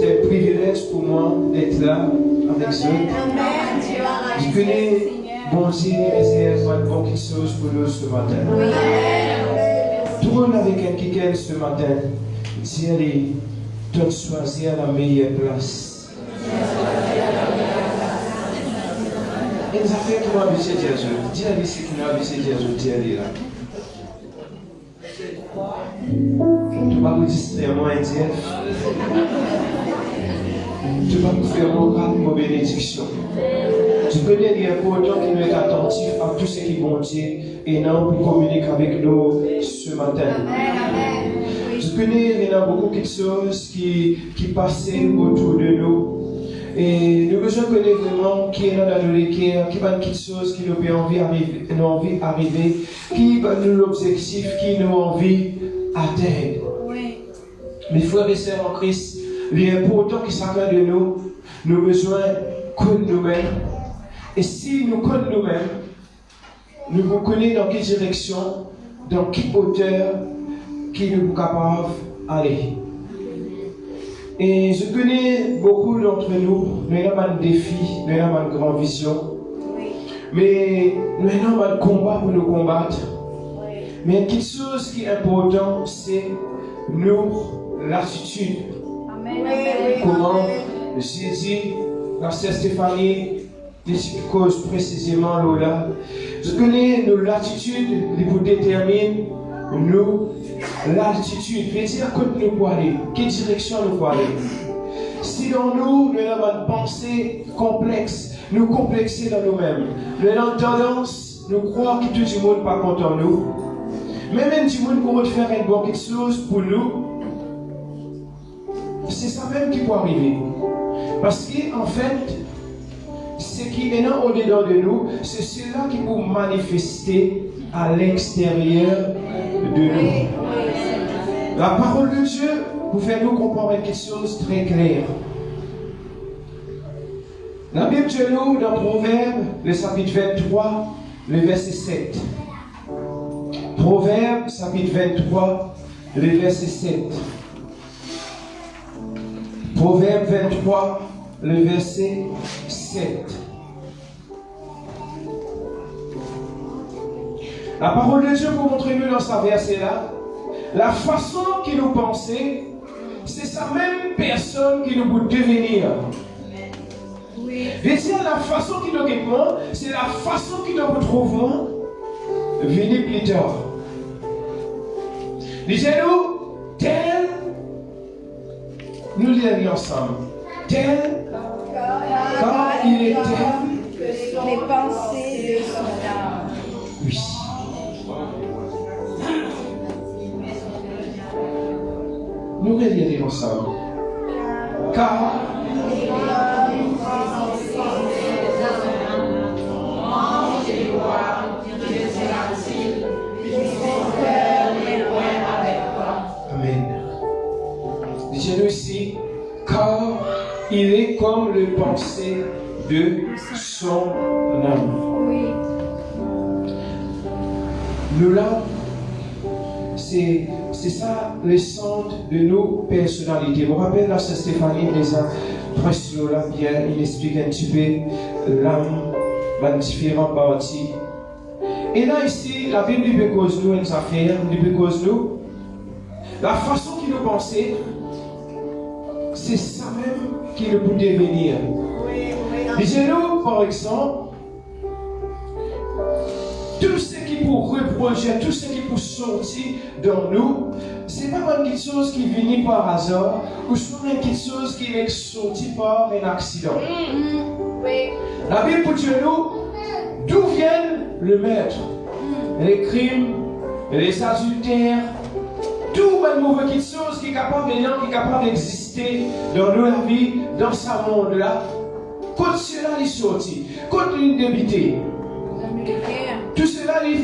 c'est un privilège pour moi d'être là avec eux. Je connais, bon Dieu, réserve une bonne chose pour nous ce matin. Tourne avec un kikel ce matin. Dis, allez, toi choisir la meilleure place. Et les affaires qui m'ont habitué à dire, dis, allez, ce qui m'ont habitué à dire, dis, allez là. Tu vas vous distraire, moi, indien. Tu vas vous faire mon grade, mon bénédiction. Je connais les importants qui nous est attentif à tout ce qui est bon Dieu et non pour communiquer avec nous ce matin. Je connais, il y a beaucoup de choses qui passaient autour de nous. Et nous besoin connaître vraiment qui est dans nos cœurs, qui va quelque chose qui nous fait envie d'arriver, qui va nous l'objectif, qui nous envie atteindre. Mes frères et sœurs en Christ, il est important que chacun de nous, nous besoin connaître nous-mêmes. Et si nous connaissons nous-mêmes, nous vous connaissons dans quelle direction, dans quelle hauteur, qui nous sommes capables d'aller. Et je connais beaucoup d'entre nous, nous avons un défi, nous avons une grande vision. Mais nous avons un combat pour nous combattre. Mais quelque chose qui est important, c'est l'attitude. Comment j'ai dit, la sœur Stéphanie, cause précisément Lola. Je connais l'attitude qui vous détermine l'attitude. Veut dire que nous pouvons aller, quelle direction nous pouvons aller. Si dans nous avons une pensée complexe, nous complexer dans nous-mêmes, nous avons tendance, nous croire que tout le monde n'est pas content de nous. Mais même tout le monde peut faire une bonne chose pour nous. C'est ça même qui peut arriver. Parce qu'en fait, ce qui est au-dedans de nous, c'est cela qui peut manifester à l'extérieur de nous. La parole de Dieu vous fait nous comprendre quelque chose de très clair. La Bible de nous, dans Proverbe, le chapitre 23, le verset 7. Proverbe, chapitre 23, le verset 7. Proverbe 23, le verset 7. La parole de Dieu pour montrer nous dans sa verset là, la façon qu'il nous pensait, c'est sa même personne qui nous peut devenir. Oui. Et c'est la façon qu'il nous guette, c'est la façon qu'il nous retrouve venir plus tard. Disons-nous, tel, nous lirons ensemble, tel, quand il est tel, les pensées de son âme. Oui. Nous relirons ensemble. Car Amen. Disons-nous ici, car il est comme le pensée de son âme. Oui. Nous là, c'est ça le centre de nos personnalités. Vous vous rappelez là, c'est Stéphanie déjà presque là bien, il explique un petit peu l'âme dans différentes parties. Et là ici, la Bible lui cause nous une affaire, lui cause nous la façon qu'il nous pensait, c'est ça même qui nous peut devenir. Disons-nous par exemple, tout ce qui peut reprocher, tout ce qui peut sortir dans nous, ce n'est pas quelque chose qui vient par hasard, ou soit quelque chose qui est sorti par un accident. La Bible pour dire nous, d'où vient le maître? Les crimes, les adultères, tout le mauvais chose qui est capable d'exister dans notre vie, dans ce monde-là, quand cela est sorti, quand il est débité, tout cela il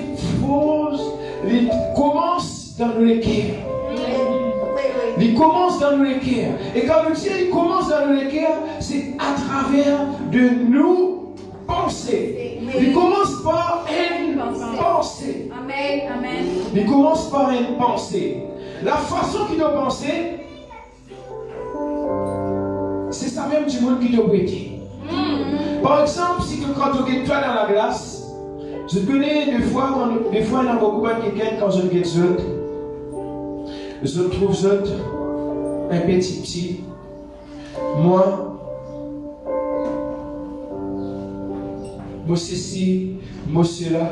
commence dans nos cœurs. Il commence dans nos cœurs. Et quand le ciel il commence dans nos cœurs, c'est à travers de nous penser. Il commence par une pensée. Amen. Amen. Il commence par une pensée. La façon qu'il doit penser, c'est ça même du monde qui te prête. Par exemple, si tu quand tu es toi dans la glace, je connais des fois, il y a beaucoup de quelqu'un quand je regarde je trouve un petit. Moi ceci, moi cela.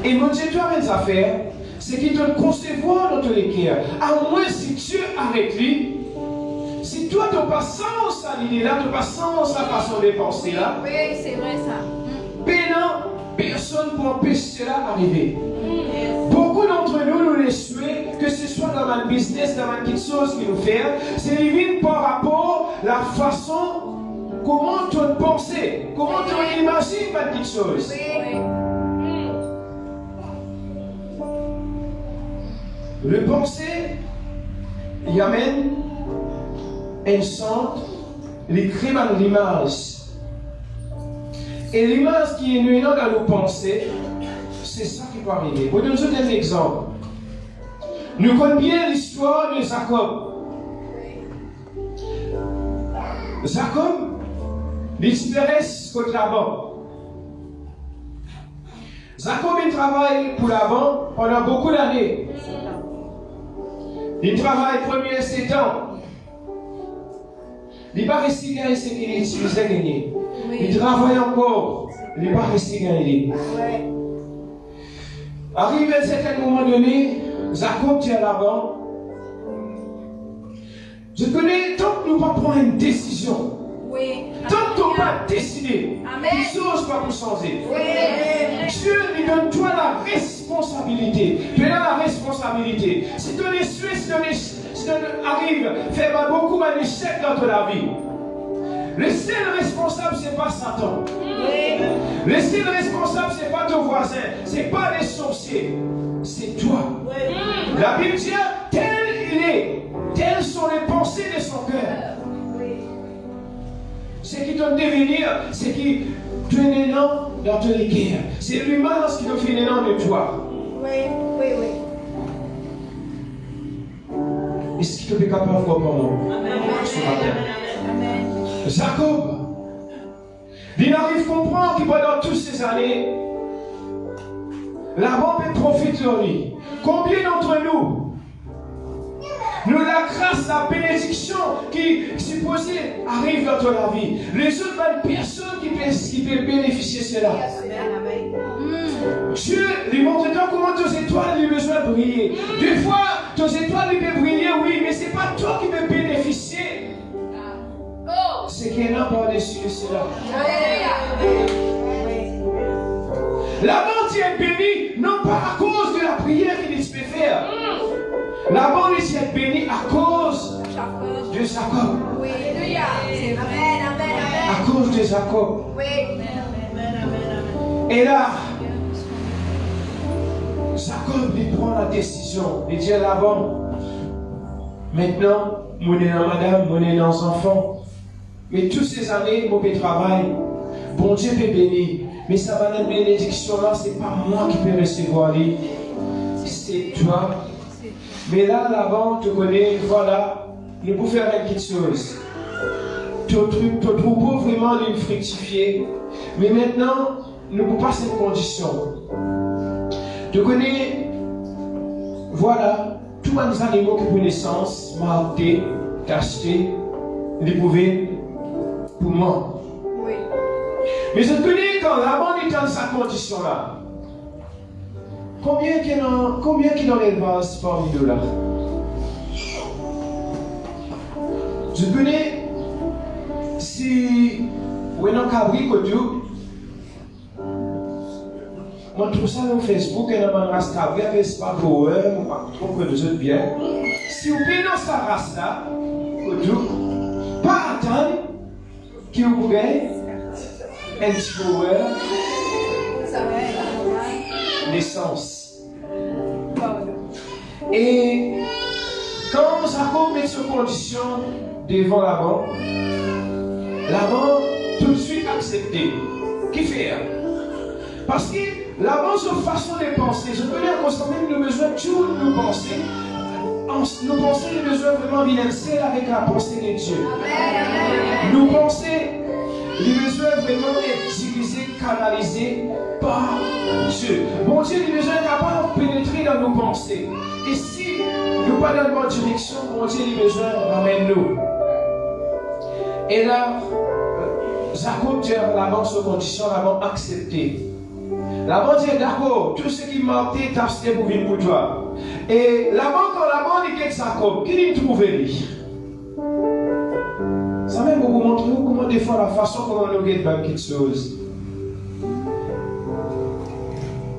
Et mon Dieu, toi, mes affaires, c'est qu'il te concevoir dans ton cœur. À moins si Dieu avec lui, si toi, tu n'as pas sens à l'idée là, tu n'as pas sens à la façon de penser là. Oui, c'est vrai ça. Pénant, personne pour empêcher cela d'arriver. Beaucoup d'entre nous, nous les souhaitons, que ce soit dans un business, dans quelque chose qui nous fait, c'est limite par rapport à la façon, comment tu penses, comment tu imagines quelque chose. Le penser, il amène un centre, il crée l'image. Et l'image qui est numéro dans nos pensées, c'est ça qui peut arriver. Pour nous donner un exemple. Nous connaissons bien l'histoire de Jacob. Jacob, il s'intéresse contre Laban. Jacob, il travaille pour Laban pendant beaucoup d'années. Il travaille premier 7 ans. Il n'est pas resté gagné ce qu'il utilisait gagner. Il travaille encore. Il n'est pas resté gagné. Arrive à un certain moment donné, Jacob dit à Laban, je connais, tant que nous ne pas prendre une décision, tant que nous ne pas décider, les choses ne pas nous changer. Dieu lui donne toi la responsabilité. Tu as la responsabilité. Si tu arrives à faire beaucoup d'échecs dans ta vie, le seul responsable, ce n'est pas Satan. Le seul responsable, ce n'est pas ton voisin. Ce n'est pas les sorciers. C'est toi. La Bible dit, tel il est, telles sont les pensées de son cœur. Ce qui te devenir, c'est qui tu es néant dans ton cœur. C'est l'humain qui te fait néant de toi. Est-ce qu'il te fait capable de voir pour moi? Jacob, il arrive à comprendre que pendant toutes ces années, Laban peut profiter de lui. Combien d'entre nous, la grâce, la bénédiction qui supposée arrive dans ta vie, les autres personnes qui peuvent bénéficier de cela. Dieu lui montre-toi comment tes étoiles ont besoin de briller. Des fois, tes étoiles peuvent briller, oui, mais ce n'est pas toi qui peux bénéficier. C'est qu'il y en a par-dessus cela. Laban est béni, non pas à cause de la prière qu'il peut faire. Laban est béni à cause de Jacob. À cause de Jacob. Et là, Jacob il prend la décision. Il dit à Laban, maintenant, mon madame, mon enfant. Mais toutes ces années, mon travail, bon Dieu peut bénir. Mais ça va être une bénédiction là, ce n'est pas moi qui peux recevoir lui. C'est toi. Mais là, Laban, tu connais, voilà, nous pouvons faire quelque chose. Ton troupeau vraiment de fructifier. Mais maintenant, nous pouvons passer une condition. Tu connais, voilà, tous les animaux qui ont naissance, m'ont acheté, les pouvaient pour moi. Oui. Mais je connais quand Laban est dans sa condition là. Combien qui dans l'élevage parmi nous là? Je connais si vous êtes en cabri Kodou, moi je trouve ça sur Facebook et dans ma race cabri avec pas power, ou pas trop que nous autres bien. Si vous êtes dans sa race là, Kodou, pas attendre que vous gagnez un petit power. Naissance. Et quand Jacob met ses conditions devant Laban, Laban tout de suite accepté. Qui fait? Parce que Laban, sa façon de penser, je peux dire constamment nous besoin de tout nous penser. Nos pensées, nous besoin vraiment bien avec la pensée de Dieu. Nos pensées, les besoins vraiment être dirigés, canalisés par Dieu. Bon Dieu, les besoins capables de pénétrer dans nos pensées. Et si nous pas dans la bonne direction, bon Dieu, les besoins ramène-nous. Et là, Jacob dit l'avant sous condition, l'avant accepté. L'avant dit d'accord, tout ce qui m'a été t'acheté pour vivre pour toi. Et l'avant, quand l'avant dit que Jacob, qui dit trouver lui? Ça même pour vous montrer comment des fois la façon comment nous gagnons quelque chose.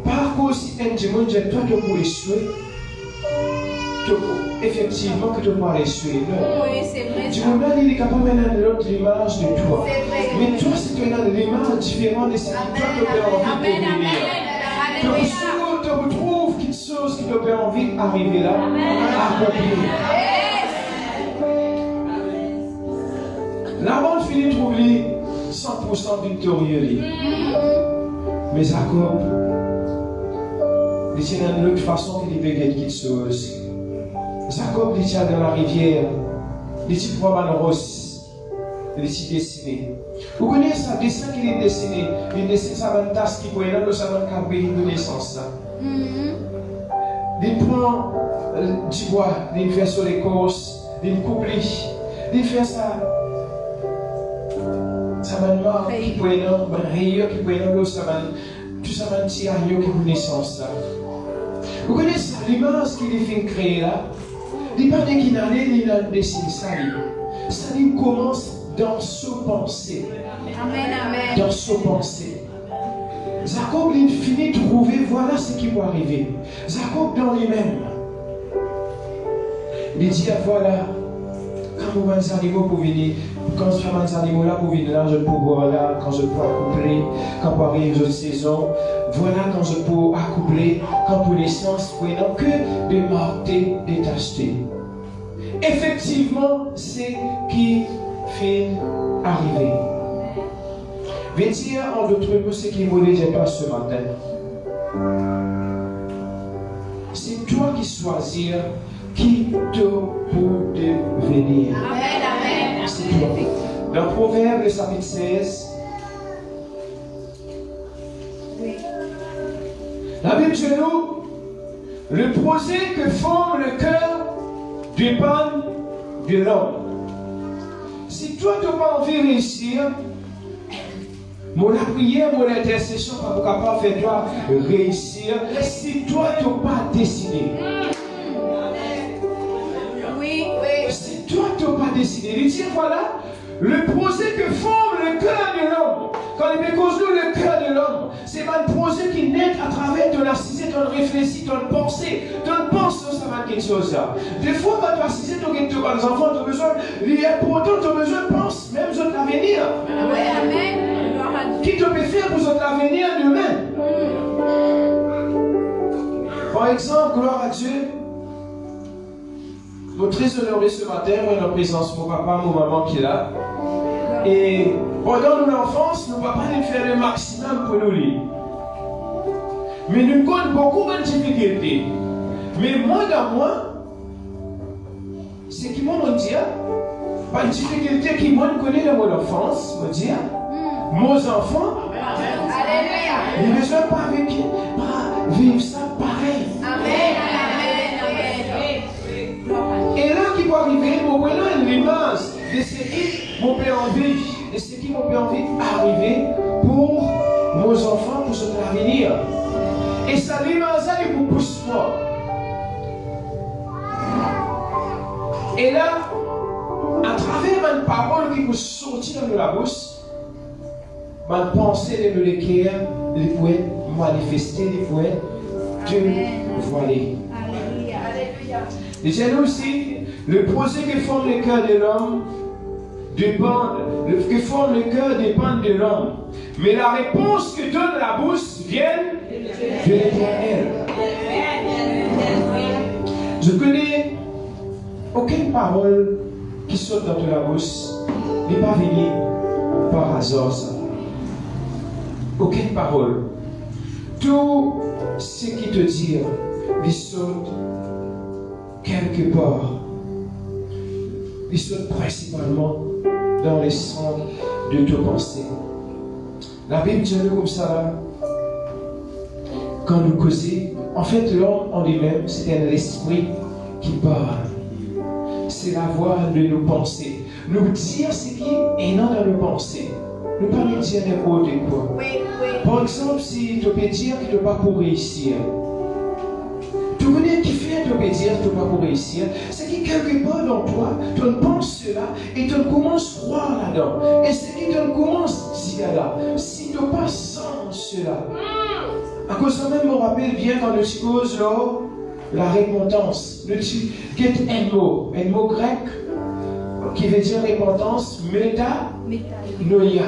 Par contre, si un dimanche, toi tu peux échouer, effectivement que tu peux échouer. Oui, c'est vrai. Du moment où il est capable de mettre l'autre image de toi. Mais toi, si tu as une image différente de ce que toi tu as envie de devenir. Tu retrouves quelque chose qui te fait envie d'arriver là, à accomplir. La bande finit trouve lui 100% victorieux. Mais Jacob, il tient d'une autre façon qu'il peut gagner quelque chose. Jacob, il tient dans la rivière, il tient pour avoir une rose, il tient dessiné. Vous connaissez ça, dessin qu'il est dessiné, il dessine sa bonne tasse qui peut être là, sa bonne cabine de naissance. Il prend du bois, il fait sur l'écorce, il coupe, il fait ça. Ça va noir qui peut être un rayure qui peut être l'eau, ça va tout ça va tirer qui peut naissance. Vous connaissez ça, l'image qu'il fait créer là, il pas de qui n'allait, il a dessiné ça. Ça lui commence dans sa pensée. Amen. Dans sa pensée. Jacob, il finit de trouver, voilà ce qui va arriver. Jacob dans lui-même. Il dit, voilà, quand vous avez animaux pour venir, quand je fais mes animaux là pour venir là, je peux boire là, quand je peux accoupler, quand pour arriver une saison, voilà quand je peux accoupler, quand pour l'essence, pour n'ont que de marquer, de t'acheter. Effectivement, c'est qui fait arriver. Je vais dire en d'autres mots ce qui me dit pas ce matin. C'est toi qui choisis qui te peut devenir. Amen. C'est toi. Dans Proverbe, le chapitre 16, la Bible dit nous, le projet que forme le cœur dépend de l'homme. Si toi tu n'as pas envie de réussir, mon prière, mon intercession pour capable de faire toi réussir, si toi tu n'as pas décidé. Si toi tu n'as pas décidé, il dit voilà, le projet que forme le cœur de l'homme. Quand il me cause nous le cœur de l'homme, c'est un projet qui naît à travers ton assise, ton réfléchir, ton pensée. Ton pensée, ça va quelque chose là. Des fois, quand tu assises, tu as des enfants, tu as besoin, pourtant tu as besoin de penser, même sur l'avenir. Amen. Qui te peut faire pour sur l'avenir demain? Par exemple, gloire à Dieu. Je suis très honoré ce matin, en présence de mon papa, mon maman qui est là. Et pendant notre enfance, nous ne pouvons pas faire le maximum pour nous lire. Mais nous avons beaucoup de difficultés. Mais moi, dans moi, c'est qui m'a dit, pas de difficulté qui moi connais dans mon enfance, me dire, mes enfants, ils ne sont pas vivre ça pareil. Amen. Et là, qui va arriver, mon prenant une image de ce qui mon père envie, de ce qui mon père envie arriver pour nos enfants, pour ce avenir. Et ça l'image, il vous pousse moi. Et là, à travers une parole qui vous sortit dans la bouche, ma pensée de le cœur, il pouvait manifester, il pouvait te voiler. Et j'ai aussi, le projet que forme le cœur de l'homme dépend, que forme le cœur dépend de l'homme. Mais la réponse que donne la bouche vient de l'Éternel. Je connais aucune parole qui saute dans la bouche n'est pas venue par hasard. Ça. Aucune parole. Tout ce qui te dit, il saute quelque part. Il saute principalement dans les centres de tes pensées. La Bible dit comme ça là. Quand nous causons, en fait, l'homme en lui-même, c'est un esprit qui parle. C'est la voix de nos pensées. Nous dire ce qui est non dans nos pensées. Nous ne pas nous dire n'importe quoi. Par exemple, si tu peux dire que tu n'as pas pour réussir. Tu connais qui fait tu peux dire que tu n'as pas pour réussir. C'est que quelque part dans toi, tu penses cela et tu commences à croire là-dedans. Et c'est que tu commences à dire là. Si tu pas sans cela. À cause de ça même, me rappelle bien quand nous suppose la repentance. Nous get un mot grec qui veut dire repentance, métanoïa.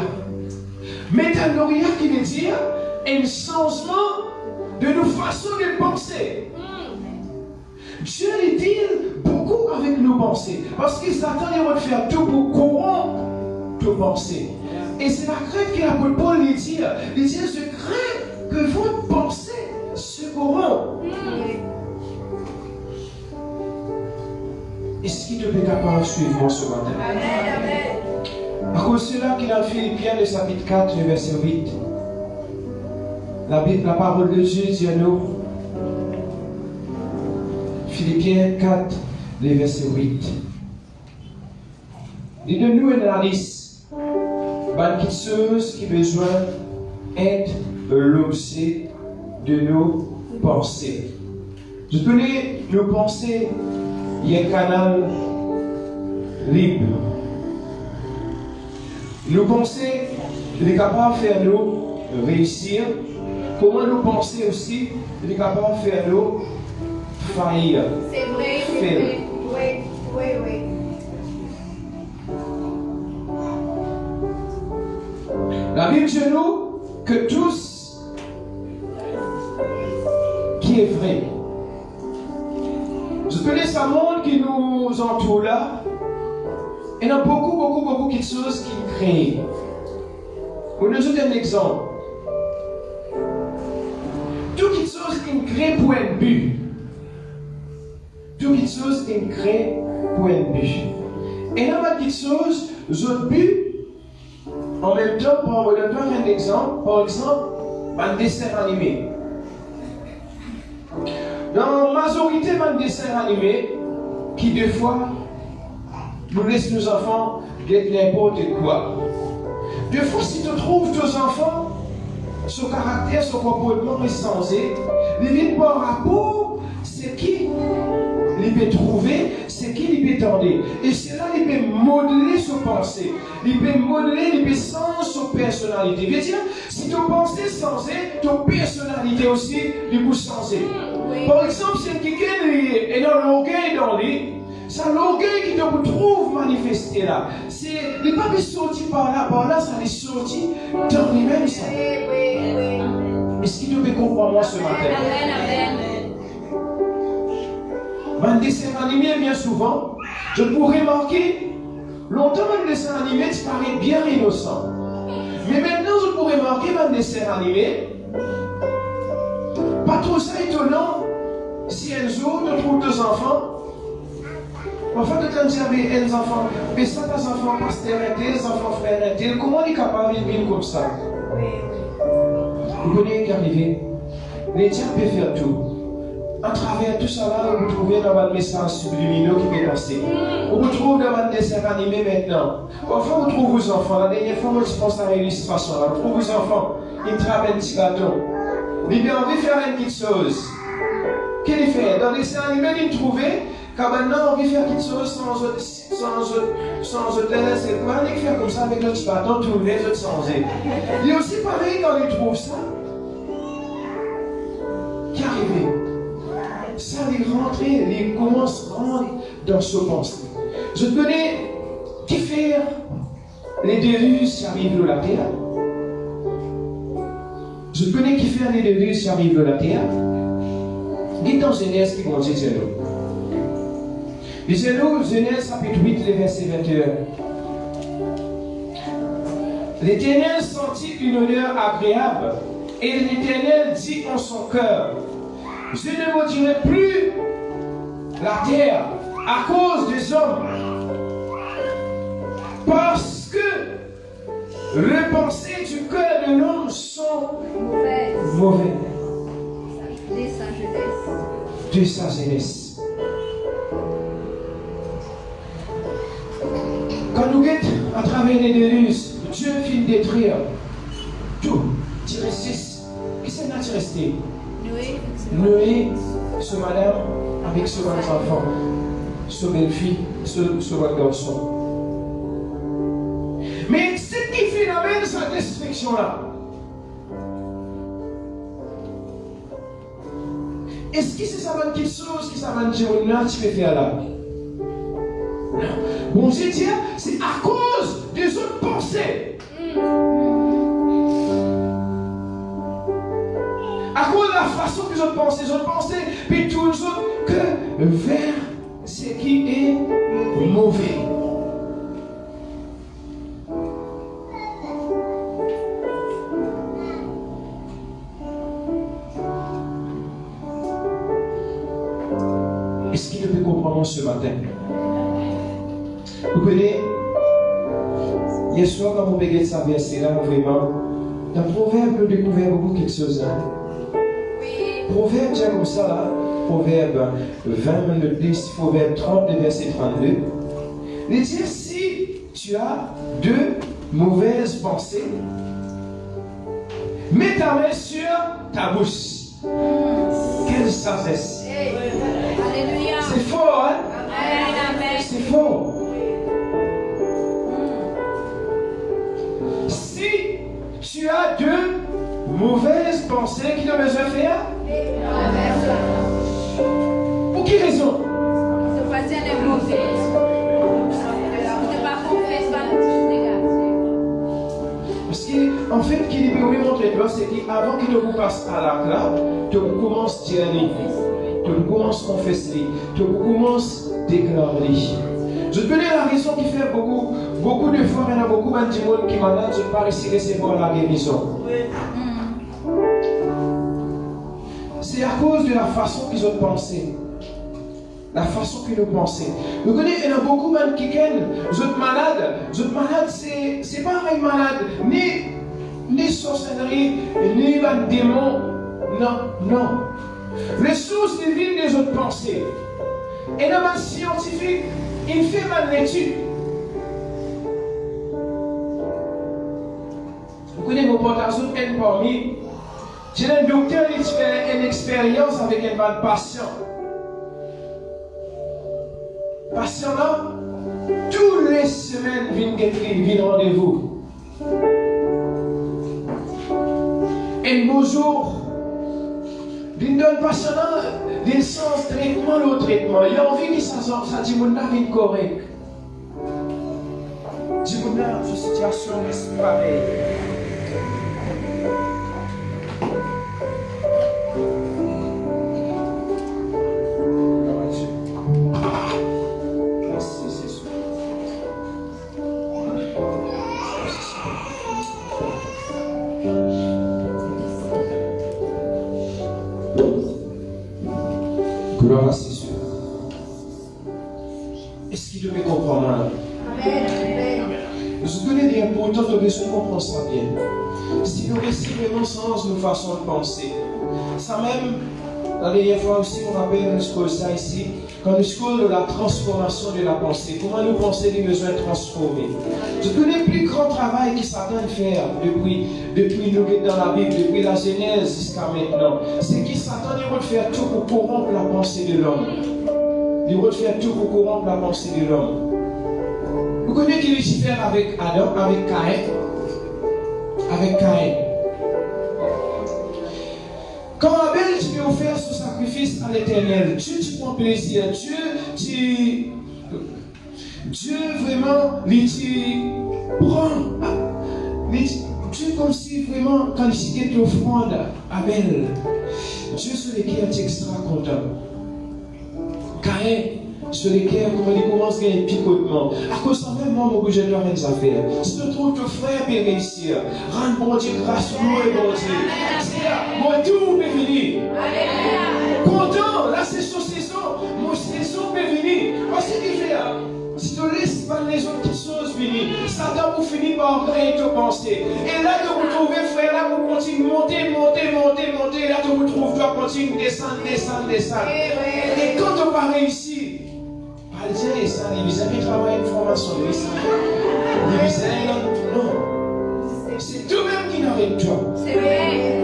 Métanoïa qui veut dire un changement de nos façons de penser. Dieu les deal beaucoup avec nos pensées. Parce qu'il s'attend à faire tout pour corrompre nos pensées. Et c'est la crainte qu'il a pour Paul les dire. Il dit, je crains que votre pensée se corrompe. Est-ce qu'il te peut capable de suivre moi ce matin? À cause de cela qu'il a fait Philippiens, le chapitre 4, le verset 8. La parole de Dieu dit à nous, Philippiens 4, le verset 8. Il donne nous une analyse, quelque chose qui a besoin d'être l'objet de nos pensées. Je connais nos pensées, il y a un canal libre. Nos pensées, il est capable de faire nous réussir. Comment nos pensées aussi, il est capable de faire nous faillir. C'est vrai, oui. La Bible dit nous que tout ce qui est vrai. Je connais ce monde qui nous entoure là. Il y a beaucoup de choses qui créent. Pour nous donner un exemple. Toutes les choses qui créent pour un but. Toutes les choses qui créent pour un but. Et il y a des choses, autres buts. En même temps, pour vous donner un exemple, par exemple, un dessin animé. Dans la majorité de dessins animés, qui des fois nous laissent nos enfants guetter n'importe quoi. Des fois, si tu trouves tes enfants, son caractère, son comportement est changé, ils viennent par rapport, c'est qui il peut trouver, c'est qui il peut tendre. Et c'est là qu'il peut modeler son pensée. Il peut modeler, il peut changer son personnalité. Je veux dire, si ton pensée change, ton personnalité aussi, il peut changer. Par exemple, si quelqu'un est dans l'orgueil dans lui, c'est l'orgueil qui te trouve manifesté là. Il n'est pas sorti par là, ça est sorti dans lui-même. Est-ce qu'il te peut comprendre moi ce matin? Dans le dessin animé, bien souvent, je pourrais remarquer, longtemps le dessin animé paraît bien innocent. Mais maintenant, je pourrais remarquer dans le dessin animé, pas trop ça étonnant, si un jour tu trouves deux enfants, enfin, tu te dis avec un enfant, mais ça, tes enfants pasteur, tes enfants frères, comment il est capable de vivre comme ça? Vous connaissez qui arrive? Les diables peuvent faire tout. À travers tout ça, là, vous trouvez dans votre message subliminaux qui est passé. Vous vous trouvez dans votre dessin animé maintenant. Parfois, vous trouvez vos enfants. La dernière fois, moi, je pense à une illustration. Vous trouvez vos enfants. Ils trappent un petit bâton. Il a envie de faire une petite chose. Qu'est-ce qu'il fait? Dans le dessin animé, il trouvait car maintenant, on veut faire quelque chose sans c'est quoi? Il faire comme ça avec le petit bâton, tourner, les autres changer. Il est aussi pareil quand il trouve ça. Qui arrive? Ça, il rentre, il commence à rentrer dans ce pensée. Je connais qui faire les déluges qui arrivent de la terre. Je connais qui faire les déluges qui arrivent de la terre. Dites dans Genèse qui vont dire nous. Lisez-nous Genèse chapitre 8, le verset 21. L'Éternel sentit une odeur agréable, et l'Éternel dit en son cœur, je ne maudirai plus la terre à cause des hommes, parce Les pensées du cœur de l'homme sont mauvaises. De sa jeunesse. Quand nous guettons à travers les déluges, Dieu finit détruire tout. Tiré 6. Qui c'est là resté? Noé, ce madame, avec ce grand enfant, ce belle fille, ce grand garçon. Mais ce qui fait amène cette destruction-là. Est-ce que c'est ça quelque chose qui s'amène dire là, tu peux faire là? Non. Bon, je dis, c'est à cause des autres pensées. À cause de la façon que les autres pensées, puis tout les autres que vers ce qui est mauvais. Est-ce qu'il peut comprendre ce matin? Vous connaissez, hier soir, quand vous regardez ça verset là, vraiment, dans le proverbe, vous découvrez beaucoup quelque chose. Proverbe, tiens comme ça là, Proverbe 20, 10, Proverbe 30, verset 32. Il dit, si tu as deux mauvaises pensées, mets ta main sur ta bouche. Quelle sagesse! Alléluia. C'est fort, hein? Amen. C'est fort. Si tu as deux mauvaises pensées qui ne besoin de faire, pour quelle raison? Ne pas dire les mauvaises. Ne pas confesser pas les choses négatives. Parce qu'en fait, ce qu'il veut montrer, c'est qu'avant qu'il ne vous passe à l'acte là, tu commences à dire, tu commences à confesser, tu commences à déclarer. Je te connais la raison qui fait beaucoup de fois, il y a beaucoup de gens qui malades, je ne pas réussir à recevoir la guérison. C'est à cause de la façon qu'ils ont pensé. La façon qu'ils ont pensé. Vous connaissez, il y a beaucoup de gens qui viennent, vous êtes malades, c'est pas un malade, ni sorcellerie, ni un démon. Non. Les sources divines des autres pensées. Et dans le scientifique, il fait mal l'étude. Vous connaissez vos portages, parmi. J'ai un docteur qui fait une expérience avec un patient. Patient là, toutes les semaines, vient rendez-vous. Et un beau jour, il donne patient là, des sens traitement, le traitement. Il a envie que ça dit mon vie correct. Dit mon la situation est pareille. Gloire à ses yeux. Est-ce qu'il devait comprendre? Amen. Je connais des importants de besoin comprendre ça bien. Si nous réussissons vraiment sans nos façons de penser, ça même, la dernière fois aussi, on rappelle ça ici, quand nous scolaire de la transformation de la pensée, comment nous penser des besoins transformés. Je connais le plus grand travail qui Satan fait depuis nous dans la Bible, depuis la Genèse jusqu'à maintenant. C'est que Satan il veut faire tout pour corrompre la pensée de l'homme. Il veut faire tout pour corrompre la pensée de l'homme. Vous connaissez qui Lucifer avec Adam, avec Caïn? Avec Caïn. Quand Abel tu veux offrir ce sacrifice à l'Éternel, tu prends plaisir, Dieu vraiment, tu prends, Dieu comme si vraiment, quand il était l'offrande, Abel, Dieu sur lequel tu es extra content. Caïn, sur lesquels il commence à gagner un picotement. À cause de même, moi, je dois rien faire. Si tu trouves ton frère peut réussir, rends bon Dieu grâce à nous et bon Dieu. C'est moi tout peut venir. Content, là c'est son saison, mon saison peut venir. Voici ce qu'il fait. Si tu laisses c'est pas les autres choses finies. Satan pour finir par créer tes pensées. Et là, tu vous trouvez, frère, là, vous continuez de monter. Là, tu vous trouvez, tu continues de descendre. Et quand tu pas réussi, pas dire, et ça, les amis travaillent une formation, non. C'est toi-même qui n'arrête toi. C'est vrai.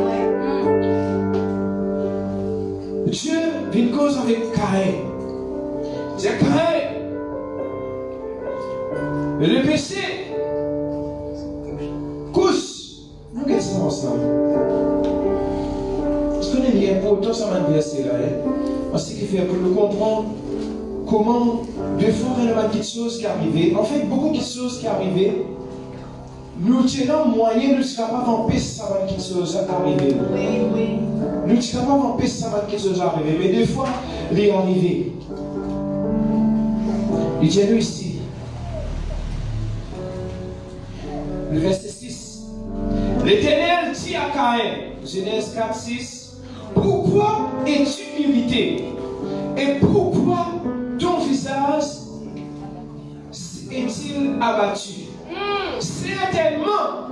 Dieu vit une cause avec Caïn. C'est Caïn. Le péché. Couche. Nous regardons ça ensemble. Ce qu'on est important, ça m'a versé là. Parce qu'il fait pour nous comprendre comment, deux fois, il y a quelque chose qui est arrivé. En fait, beaucoup de choses qui sont arrivées. Nous tenons moyen de se capables d'empêcher ça va quelque chose arriver. Oui. Nous sommes capables d'empêcher ça va quelque chose arriver. Mais des fois, il est arrivé. Il dit nous ici. Le verset 6. L'Éternel dit à Caïn, Genèse 4, 6, pourquoi es-tu irrité? Et pourquoi ton visage est-il abattu? Certainement,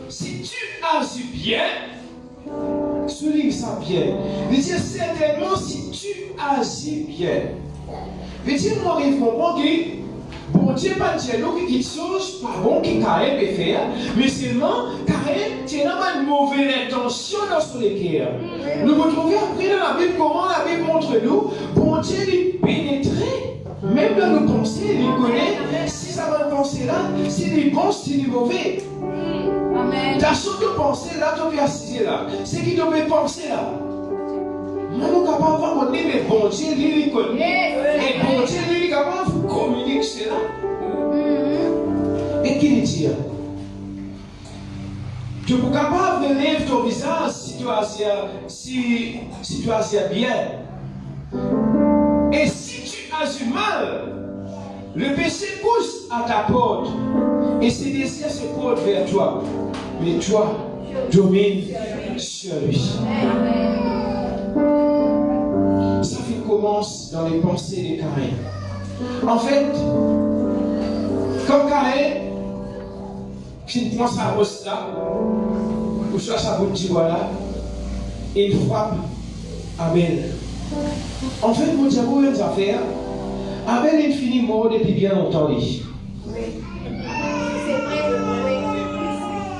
si tu agis bien, souligne ça bien. Il dit certainement si tu agis bien. Il dit moi il faut comprendre que bon Dieu pas dire nous qui chose pas bon qui Caïn peut faire, mais seulement Caïn tient une mauvaise intention dans son cœur. Nous retrouvons après dans la Bible comment la Bible montre nous, bon Dieu il pénétrait. Même dans nos pensées, il connaît si ça va penser là, s'il est bon, s'il est mauvais. Amen. Ta chose de penser là, tu peux assister là. C'est qui tu peux penser là. Moi, nous sommes capables de dire, mais bon Dieu, lui, il connaît. Et bon Dieu, lui, il est capable de communiquer cela. Et qui dit dire? Tu es capable de lever ton visage si tu agis bien. Et si tu agis mal, le péché pousse à ta porte et ses désirs se portent vers toi. Mais toi, domine sur lui. Ça commence dans les pensées de Caïn. En fait, comme Caïn, qui prend sa rosse là, ou soit sa boutique voilà, et il frappe Abel. En fait, mon Dieu, vous avez affaires. Abel est fini mort depuis bien longtemps.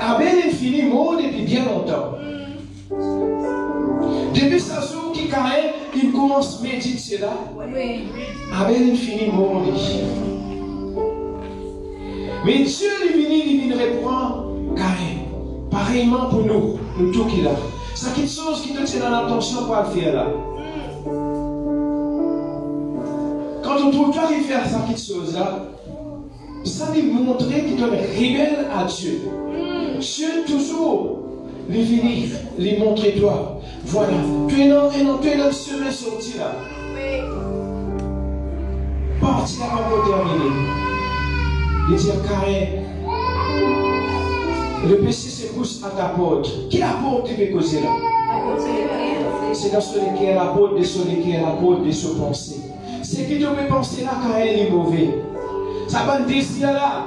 Abel est fini mort depuis bien longtemps. Depuis ce jour qui Caïn, il commence à méditer cela. Abel est fini mort. Mais Dieu il vient reprendre Caïn. Pareillement pour nous tout qu'il a. C'est quelque chose qui te tient dans l'attention pour le faire là. Quand on trouve toi qui faire ça quelque chose là, ça lui montrer qu'il te rebelle à Dieu. Dieu toujours lui venir, lui montrer toi. Voilà, tu es dans le chemin sorti là. Parti là pour terminer. Il dit Caïn, le péché se pousse à ta porte. Qui la porte qui peut causer là? C'est dans ce cœur, la porte de son cœur, la porte de son pensée. Ce qui te peut penser là, Caïn est mauvais. Ça va te désir là.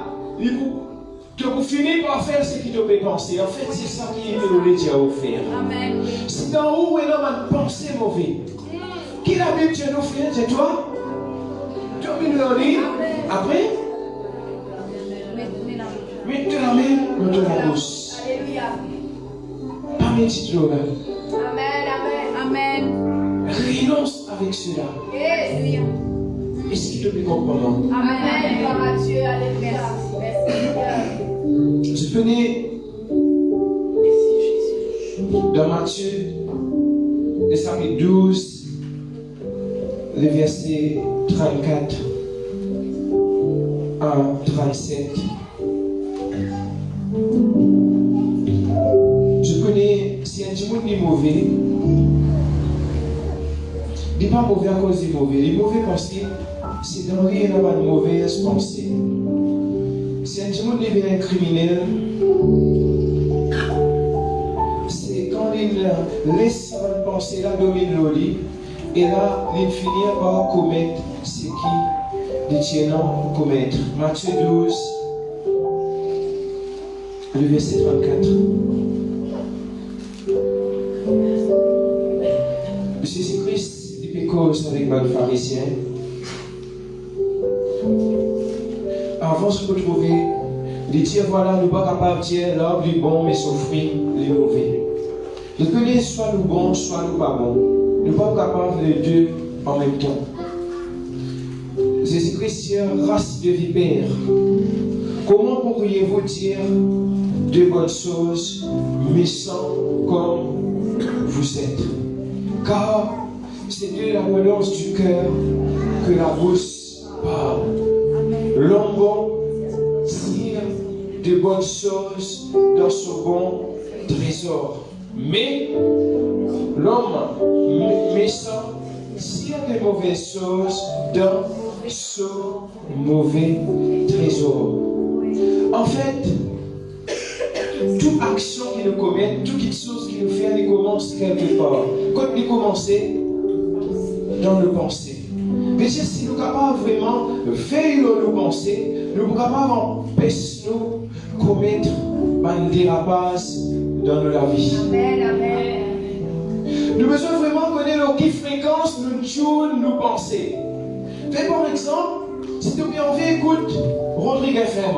Tu vas finir par faire ce qui te peut penser. En fait, c'est ça qui est le Dieu à offrir. C'est dans où est l'homme pensée mauvais. Qui la Bible Dieu nous fait? C'est toi? Tu as vu le lire? Après? Mets la main dans ton bouche. Pas médite là. Amen. Renonce avec cela. Est-ce qu'il te peut comprendre? Amen. Je venais dans Matthieu, le chapitre 12, le verset 34 à 37. Je connais, si un petit monde est mauvais, il n'est pas mauvais à cause du mauvais. Il est mauvais parce que c'est dans lui qu'il a une mauvaise pensée. Si un petit monde devient un criminel, c'est quand il laisse sa pensée là dominer le lit, et là, il finit par commettre ce qui de tiens non pour commettre. Matthieu 12, le verset 34. Jésus-Christ, il fait cause avec le pharisien. Avant de se retrouver, il dit voilà, nous ne sommes pas capables de dire l'arbre est bon, mais son fruit est mauvais. Nous connaissons soit nous bons, soit nous pas bons. Nous ne sommes pas capables de les deux en même temps. Jésus-Christ, race de vipères, comment pourriez-vous dire de bonnes choses, méchants comme vous êtes? Car c'est de l'abondance du cœur que la bouche parle. L'homme bon tire de bonnes choses dans son bon trésor. Mais l'homme méchant tire de mauvaises choses dans son mauvais trésor. En fait, toute action qu'il nous commet, toute chose qu'il nous fait, elle commence quelque part. Quand il commence dans nos pensées. Mais si nous sommes capables vraiment de faire nos pensées, nous sommes capables d'empêcher nous de commettre un dérapage dans la vie. Amen, amen. Nous besoin vraiment connaître qui fréquence nous tourne nos pensées. Fais par exemple, si tu as envie écoute Rodrigue FM,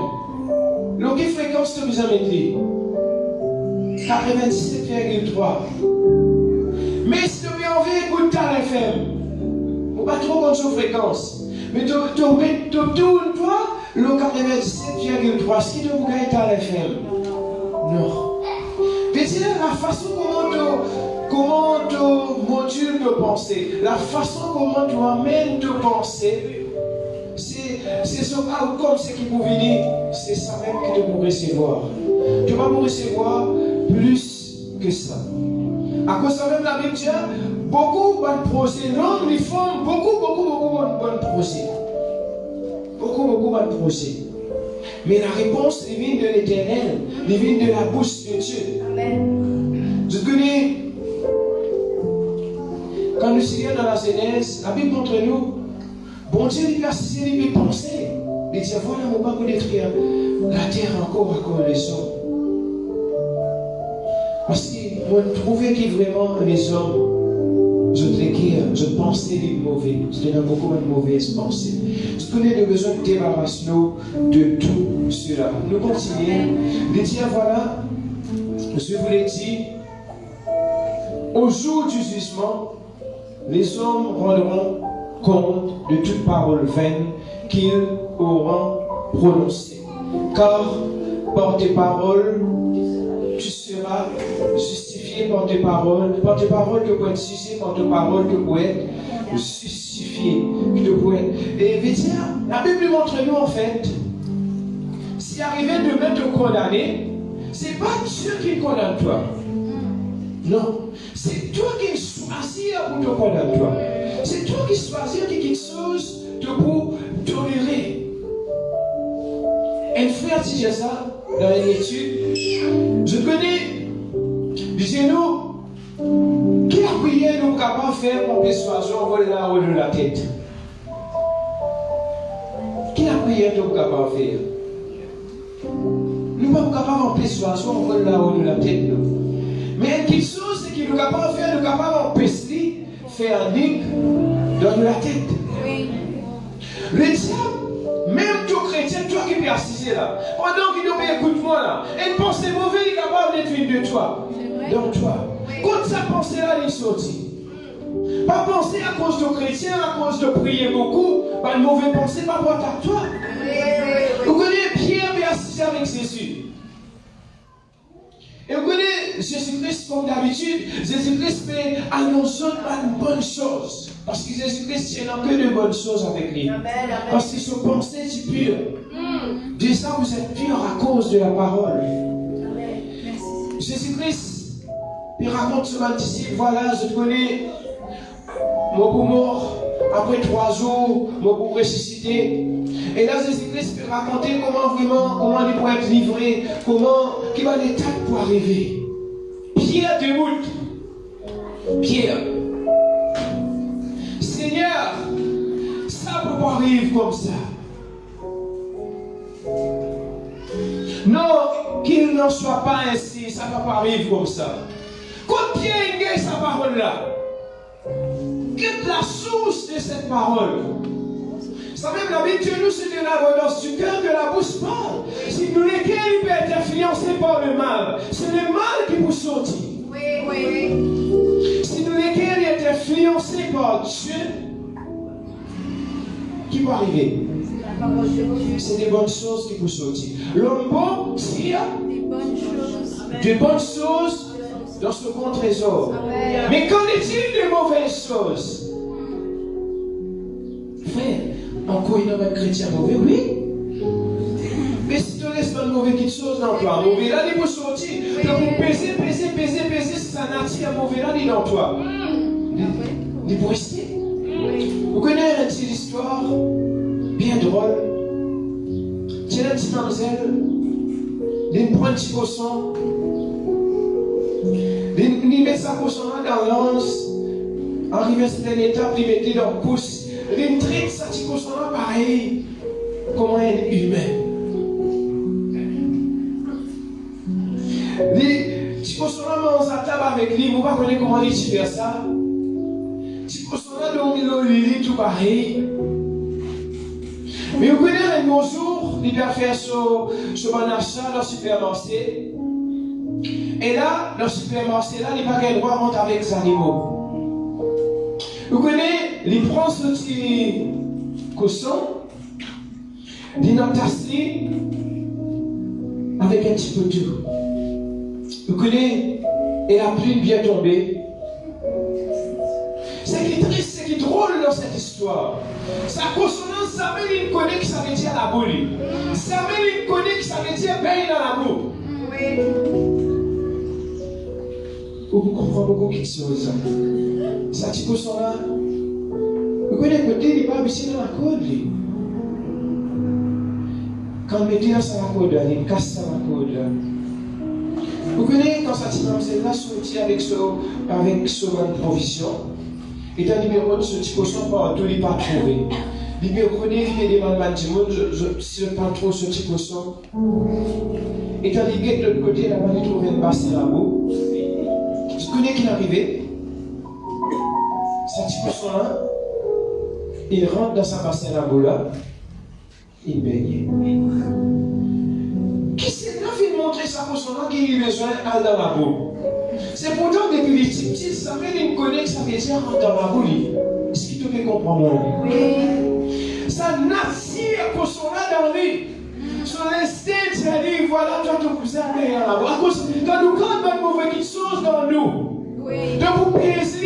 qui fréquence tu as mettre 97,3. Mais si tu as envie écoute Tal FM, on pas trop contre sa fréquence. Mais tu tournes toi le 97,3. Ce qui te bouge Tal FM. Non. Mais c'est la façon comment tu modules nos pensées, la façon comment tu amènes tes pensées, c'est ce outcome, ce qui peut venir, c'est ça même que tu peux recevoir. Tu vas recevoir plus que ça. À cause de même la Bible dit, beaucoup de projets, l'homme, ils font beaucoup de projets. Beaucoup de projets. Mais la réponse vient de l'Éternel, vient de la bouche de Dieu. Amen. Je connais, quand nous sommes dans la Genèse, la Bible montre nous, bon Dieu, il a cessé de penser. Il dit, voilà, on ne va pas détruire la terre encore à cause des hommes. Parce qu'on trouvait que vraiment les hommes, je pensais les mauvais. C'était beaucoup de mauvaises pensées. Je connais le besoin de débarrasser de tout cela. Nous continuons. Il dit, voilà, je vous l'ai dit, au jour du jugement, les hommes rendront compte de toute parole vaine qu'ils auront prononcée. Car par tes paroles, tu seras justifié par tes paroles que pour être justifié, par tes paroles que pour être justifié. Et la Bible montre nous en fait, si arrivé demain te condamner, c'est pas Dieu qui condamne toi. Non, c'est toi qui choisis pour te condamner toi. C'est toi qui choisis quelque chose pour tolérer. Un frère disait ça dans une étude. Je connais, disons-nous, qui a prié nous capable de faire pour persuasion voler là haut de la tête? Qui a prié nous capable de faire? Nous ne sommes pas capables de persuasion voler là haut de la tête. Mais quelque chose c'est qu'il nous capable de faire, nous capable d'empêcher faire un ligue dans la tête. Oui. Le diable, même toi chrétien, toi qui es assisté là, pendant qu'il nous écoute-moi là, une pensée mauvaise est capable d'être une de toi. Donc toi. Oui. Quand sa pensée là, il est sorti. Pas penser à cause de chrétien, à cause de prier beaucoup, pas de mauvaise pensée, pas pour à toi. Oui. Vous connaissez Pierre est assisté avec Jésus. Et vous connaissez Jésus-Christ comme d'habitude, Jésus-Christ fait annoncer une bonne chose. Parce que Jésus-Christ n'a que de bonnes choses avec lui. Amen, amen. Parce que son pensée est pure. Déjà vous êtes pur à cause de la parole. Amen. Jésus-Christ, il raconte ce disciple, voilà, je te connais, mon coup mort, après 3 jours, mon coup ressuscité. Et là, Jésus-Christ peut raconter comment il pourrait être livré, qu'il va l'état pour arriver. Pierre déboute. Pierre. Seigneur, ça pour pas arriver comme ça. Non, qu'il n'en soit pas ainsi, ça ne va pas arriver comme ça. Quand Pierre est sa parole là, quelle est la source de cette parole? Ça même la Bible de nous, c'est de l'abondance du cœur que la bouche parle. Si nous lesquels il peut être influencé par le mal, c'est le mal qui vous sortit. Si nous lesquels il est influencé par Dieu, qui va arriver? C'est des bonnes choses qui vous sortent. L'homme bon tire des bonnes choses dans ce bon trésor. Mais qu'en est-il de mauvaises choses? Frère, encore il y a un chrétien mauvais, oui. Mais si tu laisses pas de mauvaises choses dans toi, mauvais là, il peut sortir. Donc vous pesez, ça n'attire mauvais là, il dans toi. Il peut rester. Vous connaissez une petite histoire bien drôle. Tiens un petit mamzelle, il prend un petit cochon, il met sa cochon dans l'anse, arrive à une certaine étape, il met dans le pouce, il traite sa petit cochon pareil, comme un humain. Les petits cochons mange à table avec lui, vous ne connaissez pas comment il fait ça. Les petits cochons dorment il tout pareil. Mais vous connaissez un jour, il va faire ce bon achat dans le supermarché. Et là, dans le supermarché, là, il n'a pas le droit de rentrer avec les animaux. Vous connaissez, il prend ce petit cochon, il entasse avec un petit peu d'eau. Vous connaissez, et la pluie vient tomber. Ce qui est triste, ce qui est drôle dans cette histoire, sa consonance, ça veut dire qu'il connaît que ça veut dire la boule. Ça veut dire qu'il connaît que ça veut dire bain dans la boue. Vous comprenez beaucoup quelque chose. Ça dit que là, vous connaissez que côté, il n'est pas habitué dans la corde. Quand on met dans la corde, il casse dans la corde. Vous connaissez quand ça dit que c'est là sorti avec ce provision. Et dans le numéro de ce petit cochon, partout, il n'est pas trouvé. Il me connaît, il me demande du monde, si je ne pas trop ce petit cochon. Et dans l'idée de l'autre côté, là-bas, il trouve une basse à la boue. Tu connais qu'il est arrivé? Ce petit cochon-là, il rentre dans sa basse à la boue là, il baigne. Qui s'est là fait montrer sa cochon-là qu'il a besoin d'aller dans la boue? C'est pourtant depuis les petits, ça veut dire connaît que ça veut dire rentrer dans la boue. Est-ce qu'il te fait comprendre? Oui. Ça n'attire que son là dans lui. Son instinct, c'est-à-dire, voilà, toi, tu peux aller dans la boue. À cause, quand nous avons une mauvaise chose dans nous, donc vous pèsez.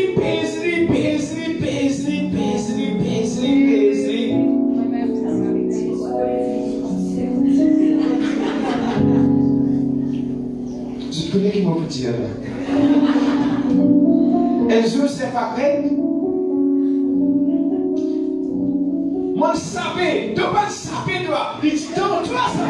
Je connais qui m'a dit là. Un jour, c'est pas prêt. Moi, je savais, tu ne pas saper, toi. Il dit, non, toi, ça.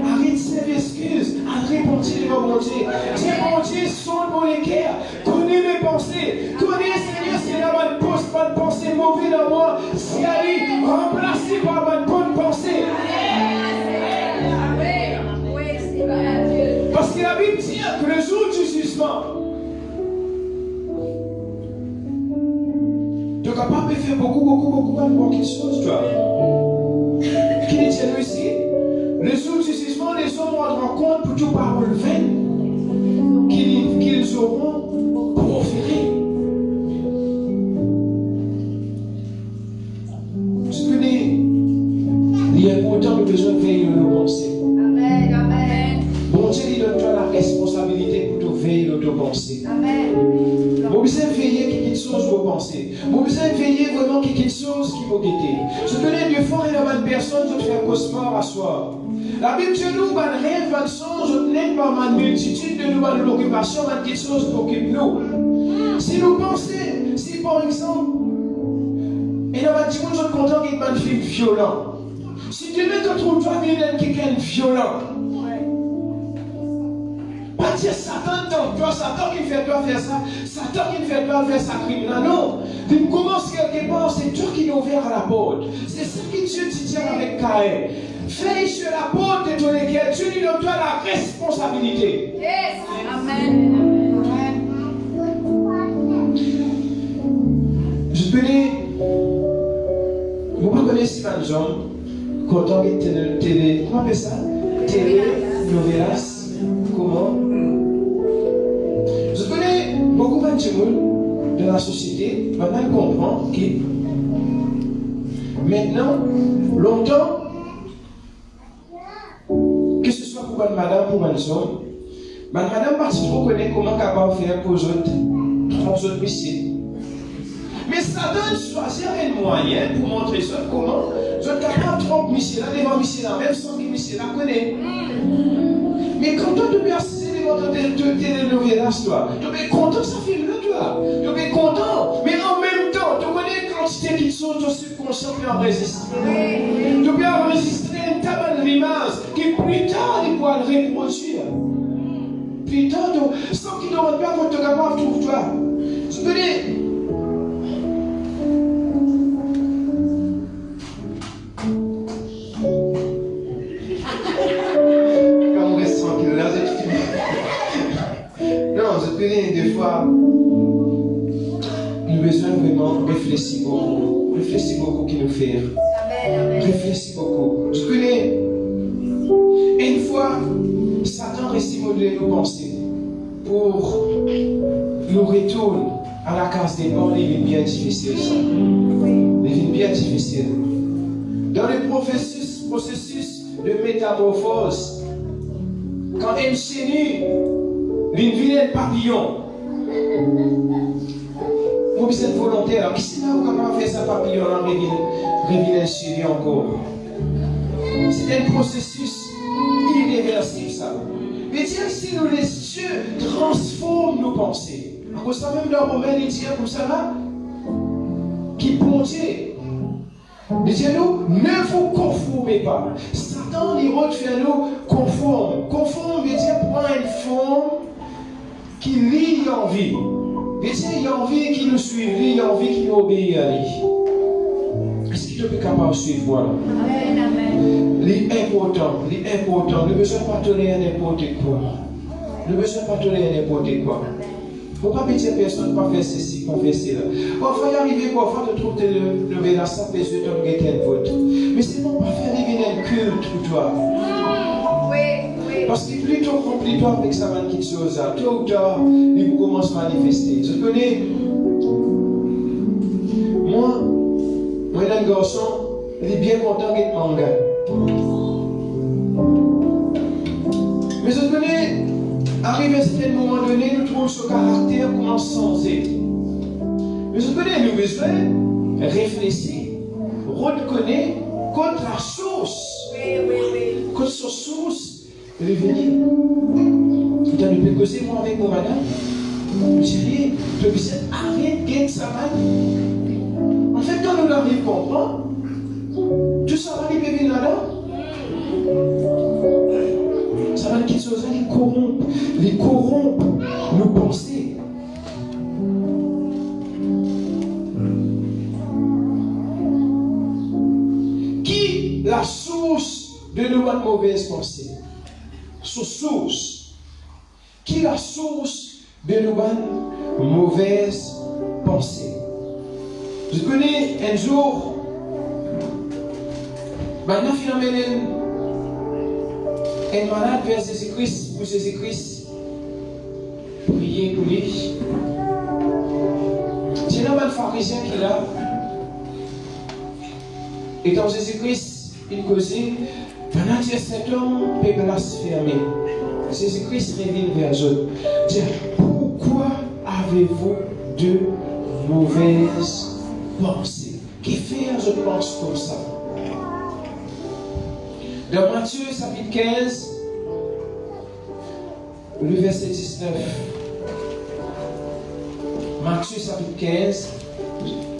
Arrête de faire excuses. Arrête de mentir devant mon Dieu. Dieu, mon Dieu, sonde mon équerre. Connais mes pensées. Connais, Seigneur, si la bonne pensée mauvaise dans moi. Si elle est remplacée par ma bonne pensée. Parce que la Bible dit que le jour du jugement, tu es capable de faire beaucoup de bonnes choses, toi. Qui dit nous ici? Le jour du jugement, les hommes rendront compte pour toute parole vaine qu'ils auront proférée. Tu connais, il y a pourtant le besoin de veiller nos pensées. Bon Dieu, il donne-toi la responsabilité pour te veiller de tes pensées. Amen. Vous besoin de veiller quelque chose vos pensées. Vous besoin de veiller vraiment quelque chose qui vous guette. Je connais des fois, il y a une personne qui fait un cauchemar à soi. La Bible dit nous, un rêve, un songe, on n'est pas une multitude de nous, une occupation, quelque chose qui occupe nous. Si nous pensons, si par exemple, et dans un petit monde, je suis content qu'il y ait un film violent. Si tu ne te trouves pas bien quelqu'un de violent, Pas dire Satan dans toi, Satan qui fait toi faire ça, Satan qui fait toi faire ça crime. Non. Tu commences quelque part, c'est Dieu qui nous ouvert la porte. C'est ça que Dieu dit avec Caïn. Fais sur la porte de ton église, Dieu lui donne toi la responsabilité. Yes. Amen. Je connais, vous connaissez pas les hommes, quand on est télé, comment on appelle ça? Télé-novelas. Comment? Je connais beaucoup de gens de la société, maintenant comprend que maintenant, longtemps, que ce soit pour une madame ou pour un homme, madame parce qu'on connaît comment capable faire pour les autres missiles. Mais ça donne choisir un moyen pour montrer ça comment je suis capable de tromper missiles, devant missiles, même sans que missiles la connaît. Mais quand tu es assis devant télénovelas, toi, tu es content que ça filme là, toi. Tu es content. Mais en même temps, tu connais la quantité qui sont au subconscient et enregistrées. Tu peux enregistrer une table d'image qui plus tard, il pourra le reproduire. Plus tard, sans qu'il ne demande pas quand tu es capable de trouver toi. Je peux dire. Des fois, nous besoin vraiment réfléchir beaucoup qui nous fait. Réfléchir beaucoup. Je connais une fois, Satan réussit de nos pensées pour nous retourner à la case des bords, les vies bien difficiles. Les vies bien difficiles. Dans le processus de métamorphose, quand elle s'énue, une vilaine papillon. Vous êtes volontaire. Qui c'est là où comment faire ça papillon là, revenir chéri encore? C'est un processus irréversible ça. Mais Dieu, si nous les cieux transforment nos pensées. À cause ça même dans Romains, il dit comme ça là, qui plongeait. Il dit nous, ne vous conformez pas. Satan, il veut faire nous conforme. Conforme veut dire prendre une forme qui lit l'envie. Il y a envie qui nous suit, il y a envie qui nous obéit à lui. Est-ce qu'il est capable de suivre? Voilà. L'important, nous ne besoin pas tolérer n'importe quoi. Nous ne besoin pas tolérer n'importe quoi. Il ne faut pas dire personne pas faire ceci, pas faire cela. Parfois, il arrive parfois de trouver le vélas, ça peut se tomber un vote. Mais c'est non pas faire arriver un culte pour toi. Parce que plus tu accomplis toi avec ça, qui chose, tôt ou tard, il commence à manifester. Je connais, moi, un garçon, il est bien content d'être manga. Mais je connais, arrivé à un certain moment donné, nous trouvons ce caractère commence à changer. Mais je connais, nous besoin réfléchir, reconnaître contre la source. Contre sa source. Revenir. Tu as pu causer moi avec mon madame. Je dis, tu peux arrêter de ça. En fait, quand nous arrivons à comprendre, tout ça va aller venir là-dedans. Ça va quelque chose les corrompre nos pensées. Qui la source de nos mauvaises pensées? Source. Qui est la source de nos mauvaises pensées? Je connais un jour, maintenant phénomène, un malade vers Jésus-Christ, pour Jésus-Christ, prier pour lui. C'est un mal pharisien qui est là. Et quand Jésus-Christ, il causait, pendant que cet homme peut blasphémer, Jésus-Christ revient vers eux. Tiens, pourquoi avez-vous de mauvaises pensées? Qui fait, je pense, comme ça? Dans Matthieu, chapitre 15, le verset 19. Matthieu, chapitre 15,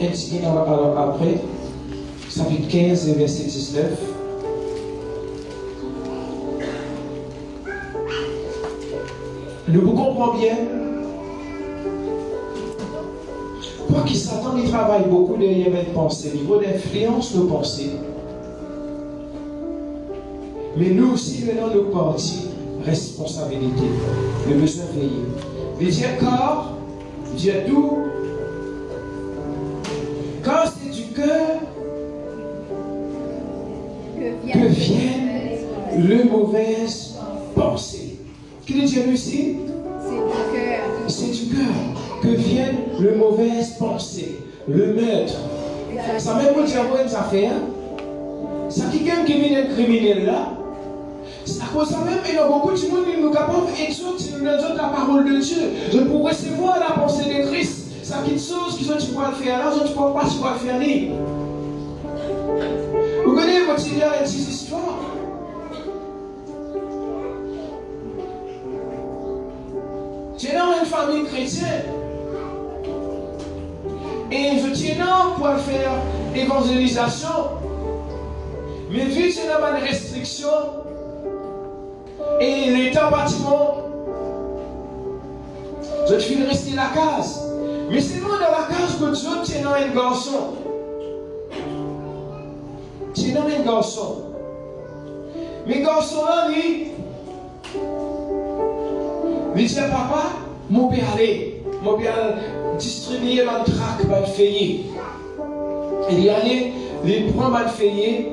un petit peu après, chapitre 15, le verset 19. Nous vous comprenons bien. Quoi qu'il Satan, il travaille beaucoup derrière mes pensées. Il faut d'influence nos pensées. Mais nous aussi, maintenant, nous partis, responsabilité. Le besoin de veiller. Il dit corps, Dieu tout. Quand c'est du cœur que viennent les mauvaises pensées. Qui dit Dieu ici? C'est du cœur que viennent les mauvaises pensées. Le meurtre. Ça même vous dire une affaire. Ça qui vient qui vient d'être criminel là. C'est à cause de ça même, il y a beaucoup de monde qui nous capables d'exaucer la parole de Dieu. Je pour recevoir la pensée de Christ. Ça qui chose qui sont tu pourras le faire là, tu ne pourras pas tu pourras le faire là. Vous connaissez votre idée et cette histoire. Tu es dans une famille chrétienne. Et je tiens là pour faire évangélisation. Mais vu que c'est dans une restriction, et l'état bâtiment, je te fais rester la case. Mais c'est moi dans la case que Dieu tient dans un garçon. Tient dans un garçon. Mais garçon là, il dit papa, mon père allait. Mon père distribuer le trac, le feuillet. Il y allait, il prend le feuillet.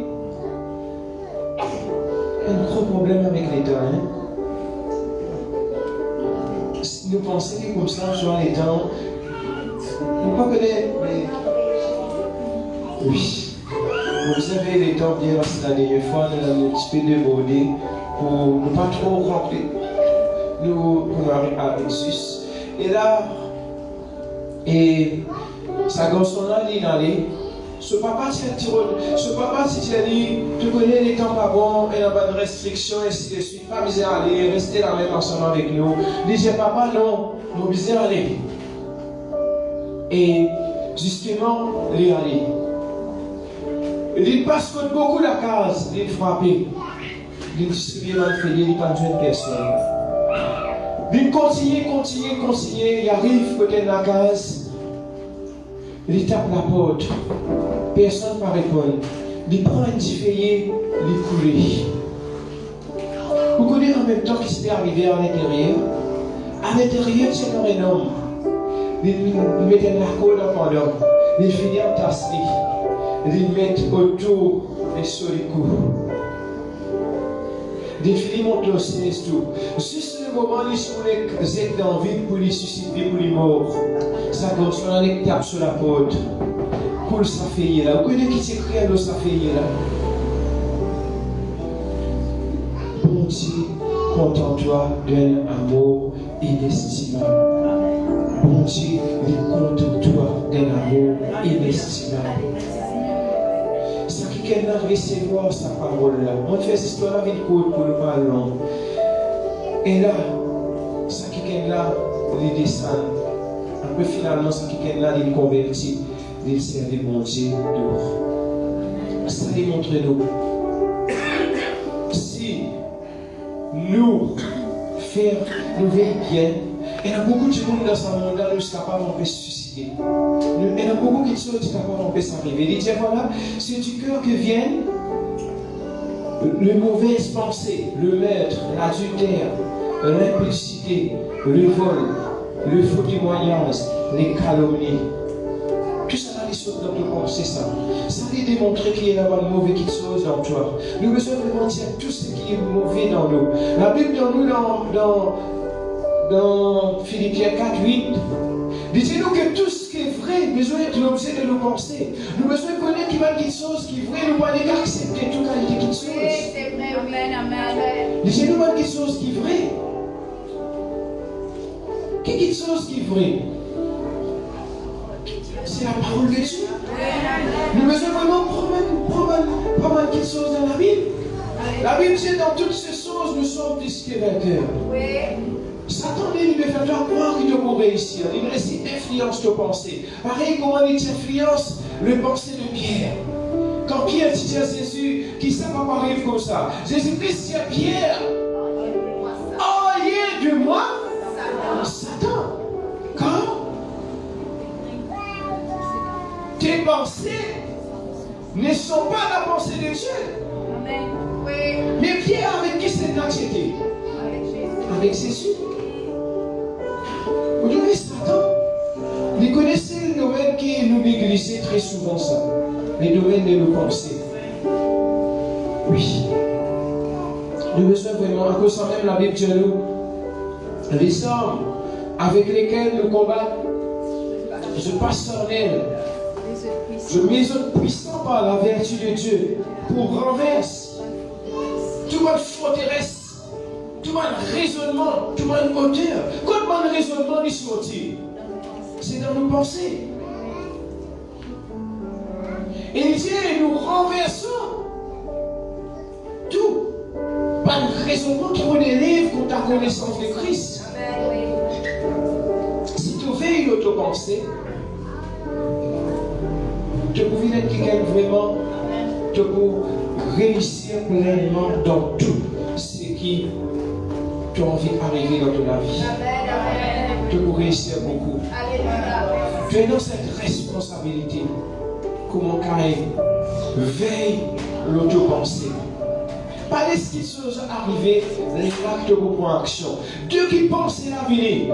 Un gros problème avec l'État. Hein? Si nous pensons que comme ça, sur l'État, on ne peut pas connaître. Mais... Oui. Vous savez, l'État, bien la dernière fois, nous avons un petit peu débordé pour ne pas trop remplir. Nous arrivons à Exus. Et là, et sa garçon-là, il allait. Ce papa, si tu as dit, tu connais les temps pas bons, il y a pas de restrictions, et ainsi de suite, pas besoin d'aller, rester la même ensemble avec nous. Il dit, papa, non, nous besoin d'aller. Et justement, il est allé. Il dit, parce que beaucoup la case, il frappé. Il distribue mal fait, il pas de personne. Il continue, il arrive côté de la case. Il tape la porte. Personne ne va répondre. Il prend un petit feuillet, il coule. Vous connaissez en même temps qui s'est arrivé à l'intérieur. À l'intérieur, c'est un homme. Il met un arco dans le pendant. Il finit en tasse. Il met autour et sur les coups. Il finit monter au sinistre tout. Juste le moment où il se met dans la vie pour lui susciter, pour lui mort. Ça commence à aller tape sur la porte. Pour sa fille là. Vous connaissez qui s'écrit à sa fille là? Bon Dieu, contente-toi d'un amour inestimable. Bon Dieu, contente-toi d'un amour inestimable. Ça qui qu'elle a recevoir sa parole là. On fait cette histoire avec pour le parler. Et là, ça qui qu'elle a, il descend. Après finalement, ça qui qu'elle a, il convertit. Il servait mon Dieu dehors. Ça démontre nous. Si nous veillons bien, il y a beaucoup de monde dans ce monde là qui sont capables de se suicider. Il y a beaucoup de choses qui sont capables de s'arriver. Il dit voilà, c'est du cœur que viennent les mauvaises pensées, le meurtre, l'adultère, l'impudicité, le vol, le faux témoignage, les calomnies. Tout ça dans les choses dans nos pensées, ça. Ça va démontrer qu'il y a une mauvaise chose dans toi. Nous besoin de dire tout ce qui est mauvais dans nous. La Bible dans nous, dans Philippiens 4:8, dites-nous que tout ce qui est vrai, besoin d'être l'objet de nos pensées. Nous besoin de connaître qu'il y a quelque chose qui est vrai, nous ne pouvons pas accepter toute qualité de chose. Oui, c'est vrai, amen. Dites-nous quelque chose qui est vrai. Quelque chose qui est vrai. C'est la parole de Dieu. Nous besoin vraiment prendre quelque chose dans la Bible. La Bible dit dans toutes ces choses, nous sommes plus que vainqueurs. Satan, il veut faire croire qu'il te pour réussir. Il récite influence de pensée. Pareil, comment il influence le pensée de Pierre. Quand Pierre dit à Jésus, qui ça va pas arriver comme ça? Jésus-Christ dit à Pierre, oh, de moi, pensées ne sont pas la pensée de Dieu. Amen. Oui. Mais Pierre, avec qui c'est l'anxiété? Avec Jésus. Avec Jésus. Vous devez Satan. Vous connaissez le domaine qui nous néglige très souvent ça. Le domaine de nos pensées. Oui. Nous besoin vraiment, à cause de même la Bible de nous, les hommes avec lesquels nous combattons, je passe en elle. Je m'isole puissant par la vertu de Dieu pour renverser tout mon forteresse, tout mon raisonnement, tout mon moteur. Quand mon raisonnement est sorti, c'est dans nos pensées. Et Dieu, nous renversons tout par le raisonnement qui nous élève contre la connaissance de Christ. Si tu veilles notre pensée, tu peux être quelqu'un vraiment, tu peux réussir pleinement dans tout ce qui tu as envie d'arriver dans ton vie. Tu peux réussir beaucoup. Tu es dans cette responsabilité. Comment veille l'auto-pensée. Pas les choses arrivées, les actes pour prendre action. Dieu qui pense à l'avenir.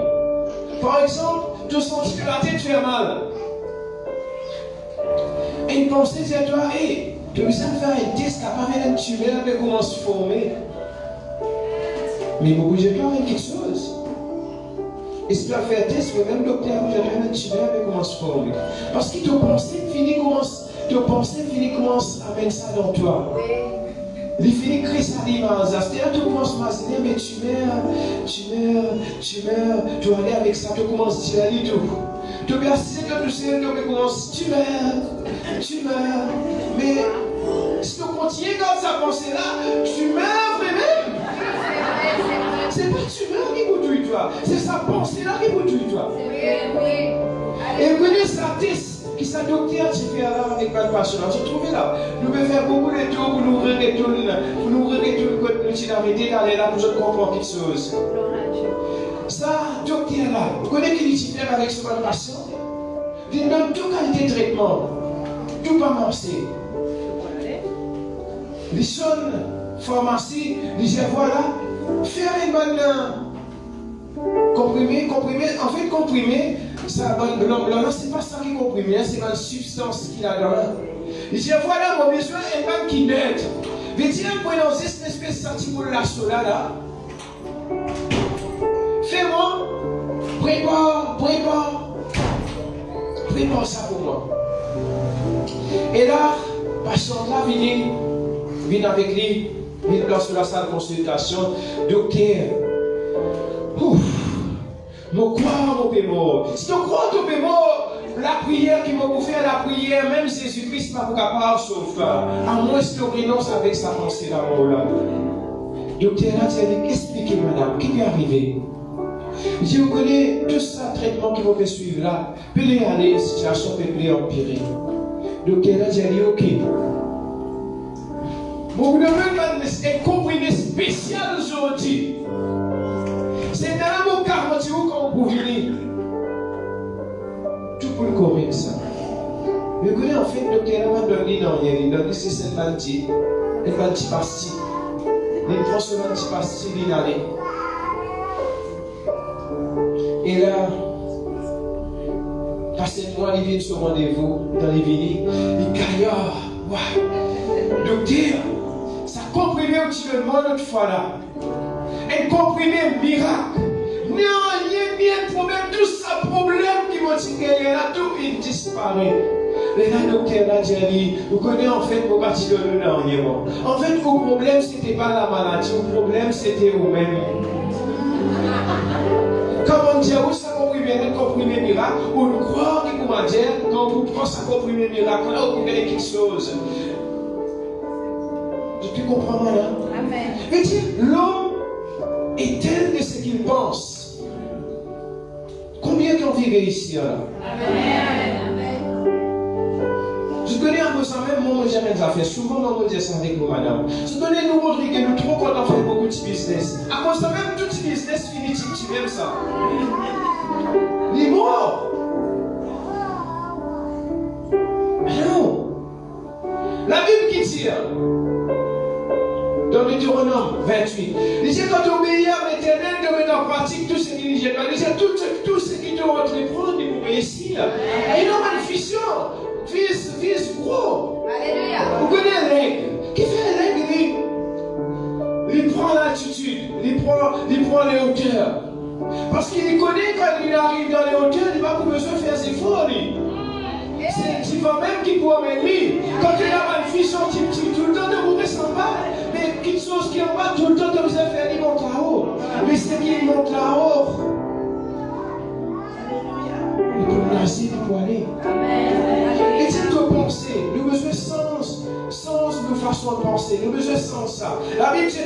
Par exemple, tu sens que la tête fait mal. Et une pensée dit à toi, hey, tu as besoin de faire un test, tu n'as pas fait un tumeur, mais comment se former. Mais beaucoup de gens ont quelque chose. Et si tu as fait un test, le même docteur vous a fait un tumeur, mais comment se former. Parce que ton pensée finit commence à mettre ça dans toi. Il finit créer ça d'image. C'est-à-dire tu commences à imaginer, mais tu meurs, tu vas aller avec ça, tu commences à dire tout. Tu vas assister, tu commences, tu meurs. Mais si tu continues dans sa pensée-là, tu meurs vraiment. C'est pas tu meurs qui bouge toi, c'est sa pensée-là qui bouge toi. Et vous connaissez sa test. Qui sa docteur qui fait là avec ma passion. Vous trouvez là, nous pouvons faire beaucoup de tours pour nous retourner quand nous sommes arrêtés d'aller là pour je comprends quelque chose. Ça, docteur là, vous connaissez qui dit faire avec ce patient? Il donne toute qualité de traitement, tout pas marché. Les jeunes pharmacies, ils disent voilà, faire une bonne comprimé, en fait comprimé. Ça, c'est pas ça qui est comprimé, c'est une substance qu'il a dans là. Il dit voilà mon besoin est pas qui d'aide. Mais tiens, pour lancer cette espèce de stimulation là. Fais-moi, prépare ça pour moi. Et là, patient là vient avec lui, vient dans la salle de consultation, docteur. Mon croire mon pémor. Si tu crois ton pémor, la prière qui m'a fait la prière, même Jésus-Christ n'a pas capable de sauver. À moins que tu renonces avec sa pensée d'amour là. Docteur a dit, expliquez madame, qu'est-ce qui est arrivé? Je vous connais tout ça, traitement qui va suivre là. Puis aller, situation peut empirer. Docteur a dit, ok. Mon gouvernement est comprimé spécial aujourd'hui. C'est dans mon 40 jours qu'on peut venir. Tout pour le corriger ça. Mais vous connaissez en fait, le docteur m'a donné dans rien. Il donne c'est cette pastille. Une pastille. Il prend ce pastille, il allait. Et là, passé le mois, il vient sur rendez-vous dans les vignes. Il caille. Waouh! Docteur, ça comprimé actuellement l'autre fois là. Un comprimé miracle. Non, il y a bien problème, tout ça problème qui va se là, tout il disparaît. Et là, le docteur a dit, vous connaissez en fait vos parties de l'union. En fait, vos problèmes, ce n'était pas la maladie, vos problèmes, c'était vous-même. Quand on dit, où ça comprimé miracle, on croit que comment dire, quand vous prenez ça comprimé miracle, là, vous avez quelque chose. Tu comprends là? Amen. Et dire, l'homme est tel de ce qu'il pense. Combien d'entre vous réussir là? Amen. Je connais un peu ça même, moi j'ai rien à faire. Souvent, on me dit ça avec nous, madame. Je connais nous, Rodrigue, nous trop qu'on fait beaucoup de business. À cause de ça même, tout business finit, tu aimes ça. Il est mort. La Bible qui dit, dans Deutéronome 28, il dit quand tu obéis à l'Éternel, de mettre en pratique tout ce qu'il dit. Il dit tout ce qui te entreprend, il faut réussir. Et non, magnification, fils gros. Alléluia. Vous connaissez les règles. Qui fait les règles? Il prend l'altitude, il prend les hauteurs. Parce qu'il connaît quand il arrive dans les hauteurs, il n'a pas besoin de faire ses efforts. C'est toi-même qui peut amener lui. Quand tu as une fille sortie tout le temps de vous ressent pas, mais quelque chose qui est en bas, tout le temps de vous faire, il monte là-haut. Mais c'est qu'il monte là-haut. Il peut placer, il peut aller. Et c'est de penser. Nous avons besoin de sens de façon de penser. Nous avons besoin de sens ça. La Bible dit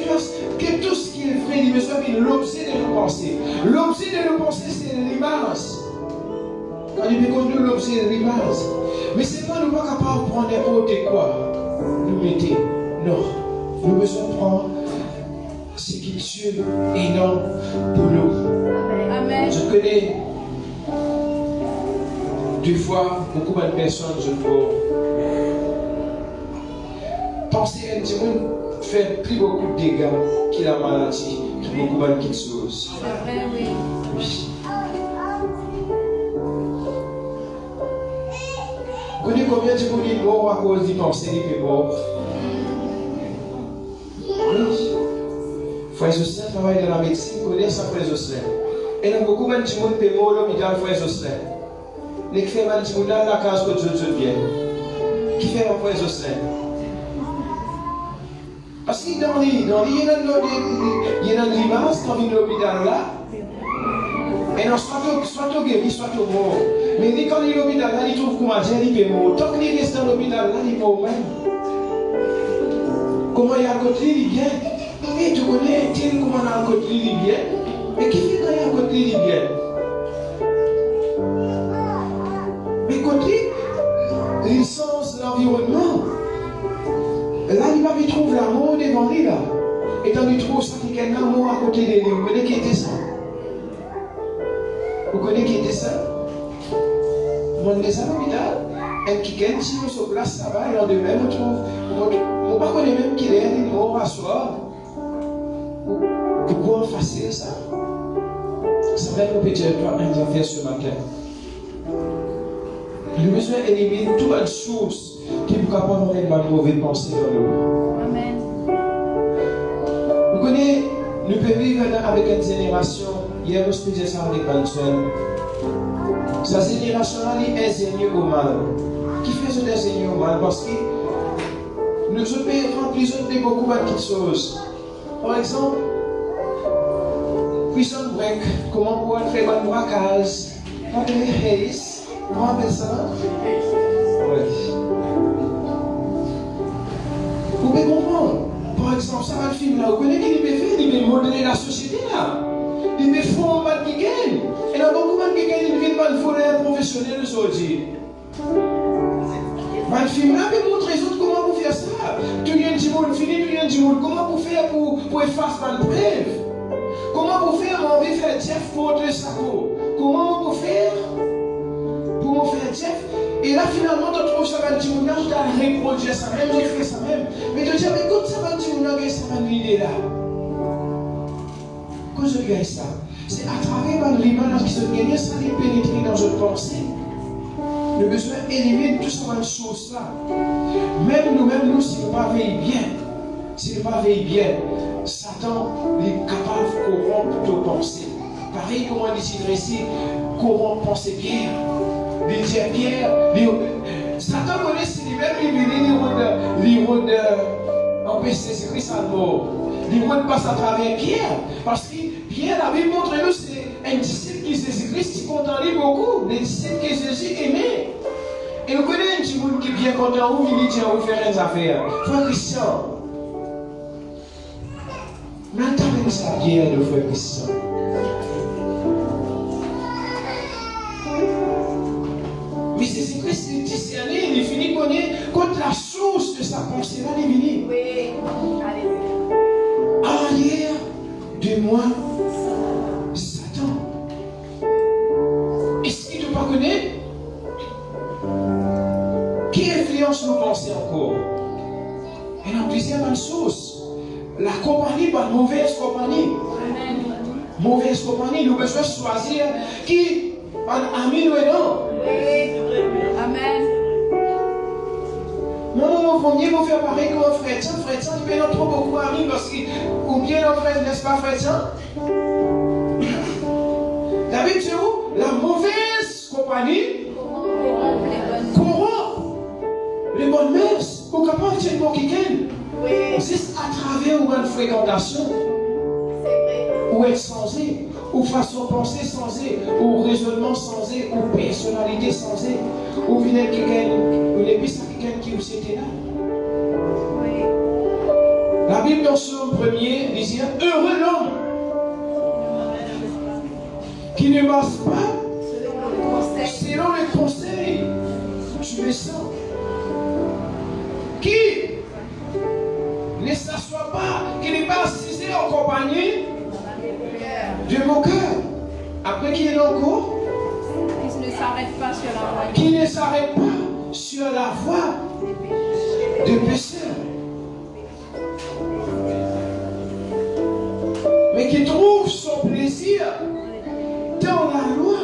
que tout ce qui est vrai, il a besoin de l'objet de nous penser. L'objet de nous penser, c'est l'image. Quand il est connu l'objet de l'image. Mais c'est pas nous pas capables de prendre n'importe quoi. Nous mettez. Non. Nous avons besoin de prendre ce qui tue et non pour nous. Amen. Je connais deux fois beaucoup de personnes, je vois. Penser à un petit monde fait plus beaucoup de dégâts que la maladie, que beaucoup de choses. C'est vrai, oui. Oui. Vous connaissez combien de gens qui sont morts à cause de penser qu'ils sont morts? Oui. Frère Josselin travaille dans la médecine, connaît ça, Frère Josselin. Et il y a beaucoup de gens qui sont morts à l'hôpital, Frère Josselin. Les qui font des gens dans la case que Dieu vient. Qui fait un Frère Josselin? Parce qu'il y a une image quand il est à l'hôpital là. Et non, soit tu guéri, soit tu mort. Mais quand il est à l'hôpital là, il trouve comment dire, il est mort. Tant qu'il reste dans l'hôpital là, il est mort même. Comment il y a un côté, il vient. Et tu connais comment il y a un côté, il vient. Mais qui fait quand il y a un côté, il vient? Mais côté, l'essence, l'environnement. Là, il va y trouver l'amour devant lui là. Et quand il trouve ça, il y a un amour à côté de lui. Vous connaissez qui était ça? Vous connaissez qui était ça? Mon des à l'hôpital, un qui gagne si on se place ça va, et en demain, on trouve. On ne connaît même qu'il est, il est mort à soi. Pourquoi effacer ça? Ça va être peut-être un affaire ce matin. Le besoin élimine toute une source qui est capable de mettre ma mauvaise pensée dans nous. Amen. Vous connaissez, nous pouvons vivre avec une génération. Hier, je faisais ça avec Manuel. Sa génération-là, elle est ingénieuse au mal. Qui fait ce ingénieux au mal? Parce que nous pouvons remplir beaucoup de choses. Par exemple, prison break, comment on peut faire un braquage, comment on fait comment on appelle ça? Oui. Vous pouvez comprendre. Par exemple, ça va le film là, vous connaissez qu'il peut faire, il peut modeler la société là. Il peut faire un mal qui gagne. Et là, beaucoup de gens qui gagnent, ils viennent pas le faire professionnel aujourd'hui. Mais le film là peut montrer les autres comment vous faire ça. Tout le monde dit, bon, fini, tout le monde dit, comment vous faire pour effacer le brève? Comment vous faire, on veut faire Jeff pour votre saco? Comment vous faire pour faire Jeff? Et là, finalement, tu trouves ça va dire, tu as reproduit ça même, j'ai fait ça même. Mais tu dis, mais écoute, ça va dire, ça va l'idée là. Quand je regarde ça, c'est à travers l'image qui se gagne, ça les pénétrer dans notre pensée. Le besoin d'éliminer tout ça, cette chose-là. Même nous, si nous ne pas veillons bien, si nous ne pas veillons bien, Satan est capable de corrompre nos pensées. Pareil comme on dit ici, corrompre pensée Pierre. Il dit Pierre, Satan connaît si lui-même, il rôde empêcher c'est Christ à mort. Il passe à travers Pierre. Parce que Pierre, la Bible montre nous, c'est un disciple qui Jésus-Christ qui contentait beaucoup. Les disciples que Jésus aimait. Et vous connaissez un petit monde qui est bien content où il dit on faire des affaires. Frère Christian. N'entendez ça bien de frère Christian. Mais Jésus-Christ il discerné, il finit connaître contre la source de sa pensée là, il finit. Oui. Alléluia. Arrière de moi, Satan. Est-ce qu'il ne pas connaît? Qui influence nos pensées encore? la compagnie, pas mauvaise compagnie. Mauvaise compagnie, nous devons choisir qui un ami nous et non. Amen. Non, vous venez vous faire pareil comme frère Tian, il fait trop beaucoup d'amis parce que, ou bien notre frère, n'est-ce pas frère Tian? D'habitude, la mauvaise compagnie corrompt les bonnes mœurs. Pour capable de faire quelqu'un, juste à travers une fréquentation, ou être sensé, ou façon de penser sensée, ou raisonnement sensé, ou personnalité sensée, ou venir quelqu'un, ou l'épice à quelqu'un qui vous était là. La Bible dans son premier disait heureux l'homme qui ne marche pas selon les conseils du méchant, qui ne s'assoit pas, qui n'est pas assisé en compagnie de mon cœur. Après, qui est là encore? Qui ne s'arrête pas sur la voie. Qui ne s'arrête pas sur la voie de pécheurs. Mais qui trouve son plaisir dans la loi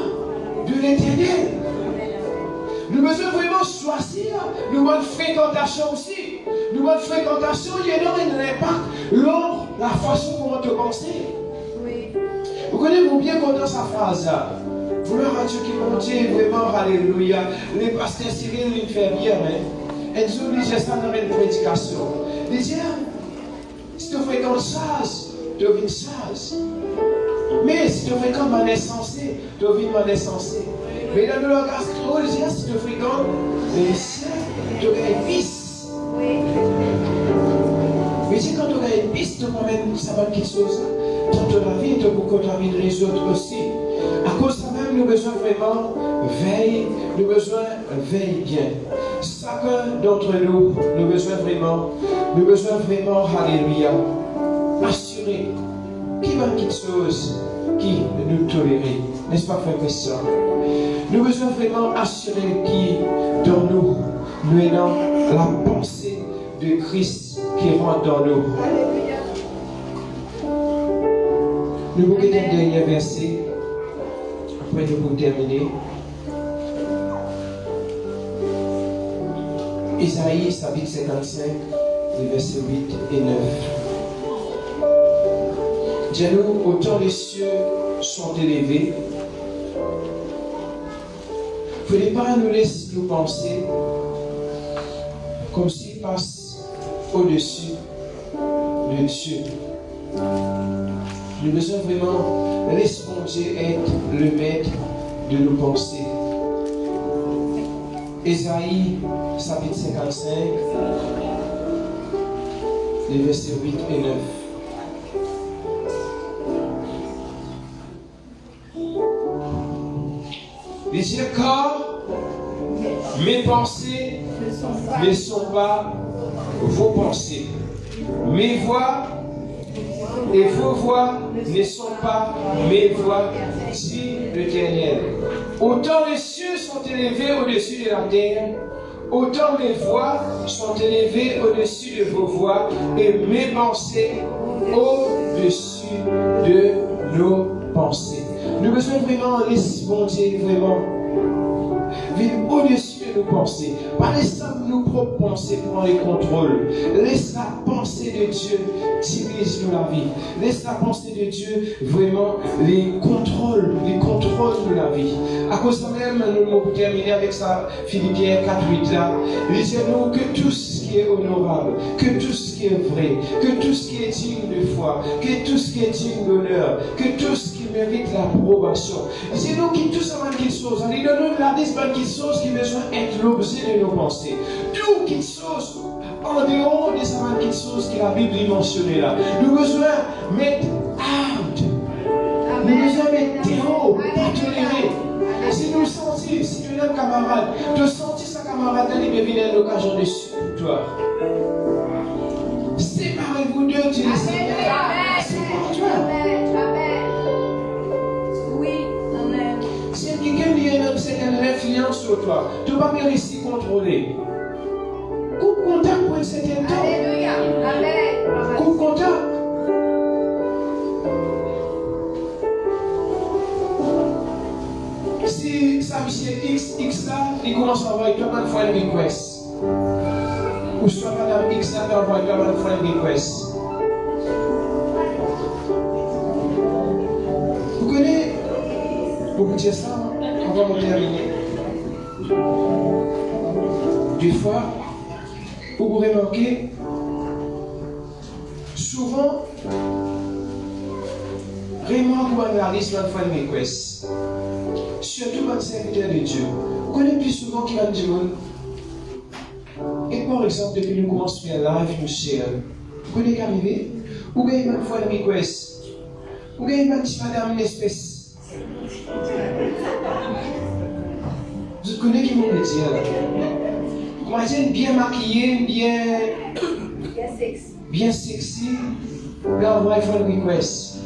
de l'Éternel. Nous devons vraiment choisir une bonne fréquentation aussi. Une bonne fréquentation, il y a un impact sur la façon dont tu penses. Vous connaissez bien comment sa phrase là. Gloire à Dieu qui monte vraiment, alléluia. Les pasteurs Cyril, ils font bien, mais ils ont dit, j'ai ça dans une prédication. Ils disent, si tu fréquentes ça, tu deviens sage. Mais si tu fréquentes ma insensé, tu deviens ma insensé. Mais dans le langage créole, si tu fréquentes les siens, tu deviens vice. Mais si quand tu as une piste, tu promènes ça va quelque chose. Dans la vie, tu peux contaminer les autres aussi. À cause de ça même, nous besoin vraiment veiller, nous besoin veiller bien. Chacun d'entre nous, nous besoin vraiment, alléluia, assurer qui va quelque chose qui nous tolérer. N'est-ce pas, frère Christian? Nous besoin vraiment assurer qui dans nous, nous ayons la pensée de Christ qui rentre dans nous. Nous vous guettons le dernier verset. Après, nous pour terminer. Isaïe, chapitre 55, les versets 8 et 9. Dis-nous, autant les cieux sont élevés, il ne faudrait pas nous laisser nous penser comme s'ils passent au-dessus de Dieu. Nous devons vraiment laisser Dieu être le maître de nos pensées. Ésaïe, chapitre 55, les versets 8 et 9. Il dit, car mes pensées ne sont pas vos pensées. Mes voix et vos voix ne sont pas mes voix, dit l'Éternel. Autant les cieux sont élevés au-dessus de la terre, autant mes voix sont élevées au-dessus de vos voix et mes pensées au-dessus de nos pensées. Nous besoin vraiment laisser bon Dieu vraiment vivre au-dessus de nos pensées. Pas laisser nos propres pensées prendre le contrôle. Laisse la pensée de Dieu dirige nous la vie. Laisse la pensée de Dieu vraiment les contrôle de la vie. À cause de même, nous allons terminer avec ça, Philippiens 4:8 là. Disons-nous que tout ce qui est honorable, que tout ce qui est vrai, que tout ce qui est digne de foi, que tout ce qui est digne d'honneur, que tout ce qui mérite l'approbation. Disons-nous que tout ça va quelque chose. Nous la dis pas quelque chose qui besoin d'être l'objet de nos pensées. Tout quelque chose en dehors de ça va quelque chose que la Bible est mentionnée là. Nous besoin mettre out. Nous besoin mettre terreau, pas tolérer. Si nous sentons, si tu es un camarade, tu sens sa camarade, il peut venir à l'occasion de toi. Séparez-vous d'eux, tu les sépares. Sépare-toi. Oui, amen. Si quelqu'un qui a une certaine influence sur toi, tu ne vas pas réussir à contrôler. Coupe contact pour un certain temps. Alléluia. Amen. Coupe contact. X là, il commence à envoyer toi une fois une request. Ou soit Madame X là, il envoie toi une fois une request. Vous connaissez, pour vous dire ça, avant de terminer. Des fois, vous remarquez, souvent, vraiment, vous analysez une fois une request. Surtout dans le serviteur de Dieu. Vous connaissez plus souvent qui va dire, et par exemple, depuis que nous commençons à faire live, nous chers, vous connaissez qu'arriver, vous gagnez une fois une request. Vous gagnez une petite madame, une espèce. Vous connaissez qui m'ont dit là. Imagine bien maquillée, bien sexy, là on va faire une request.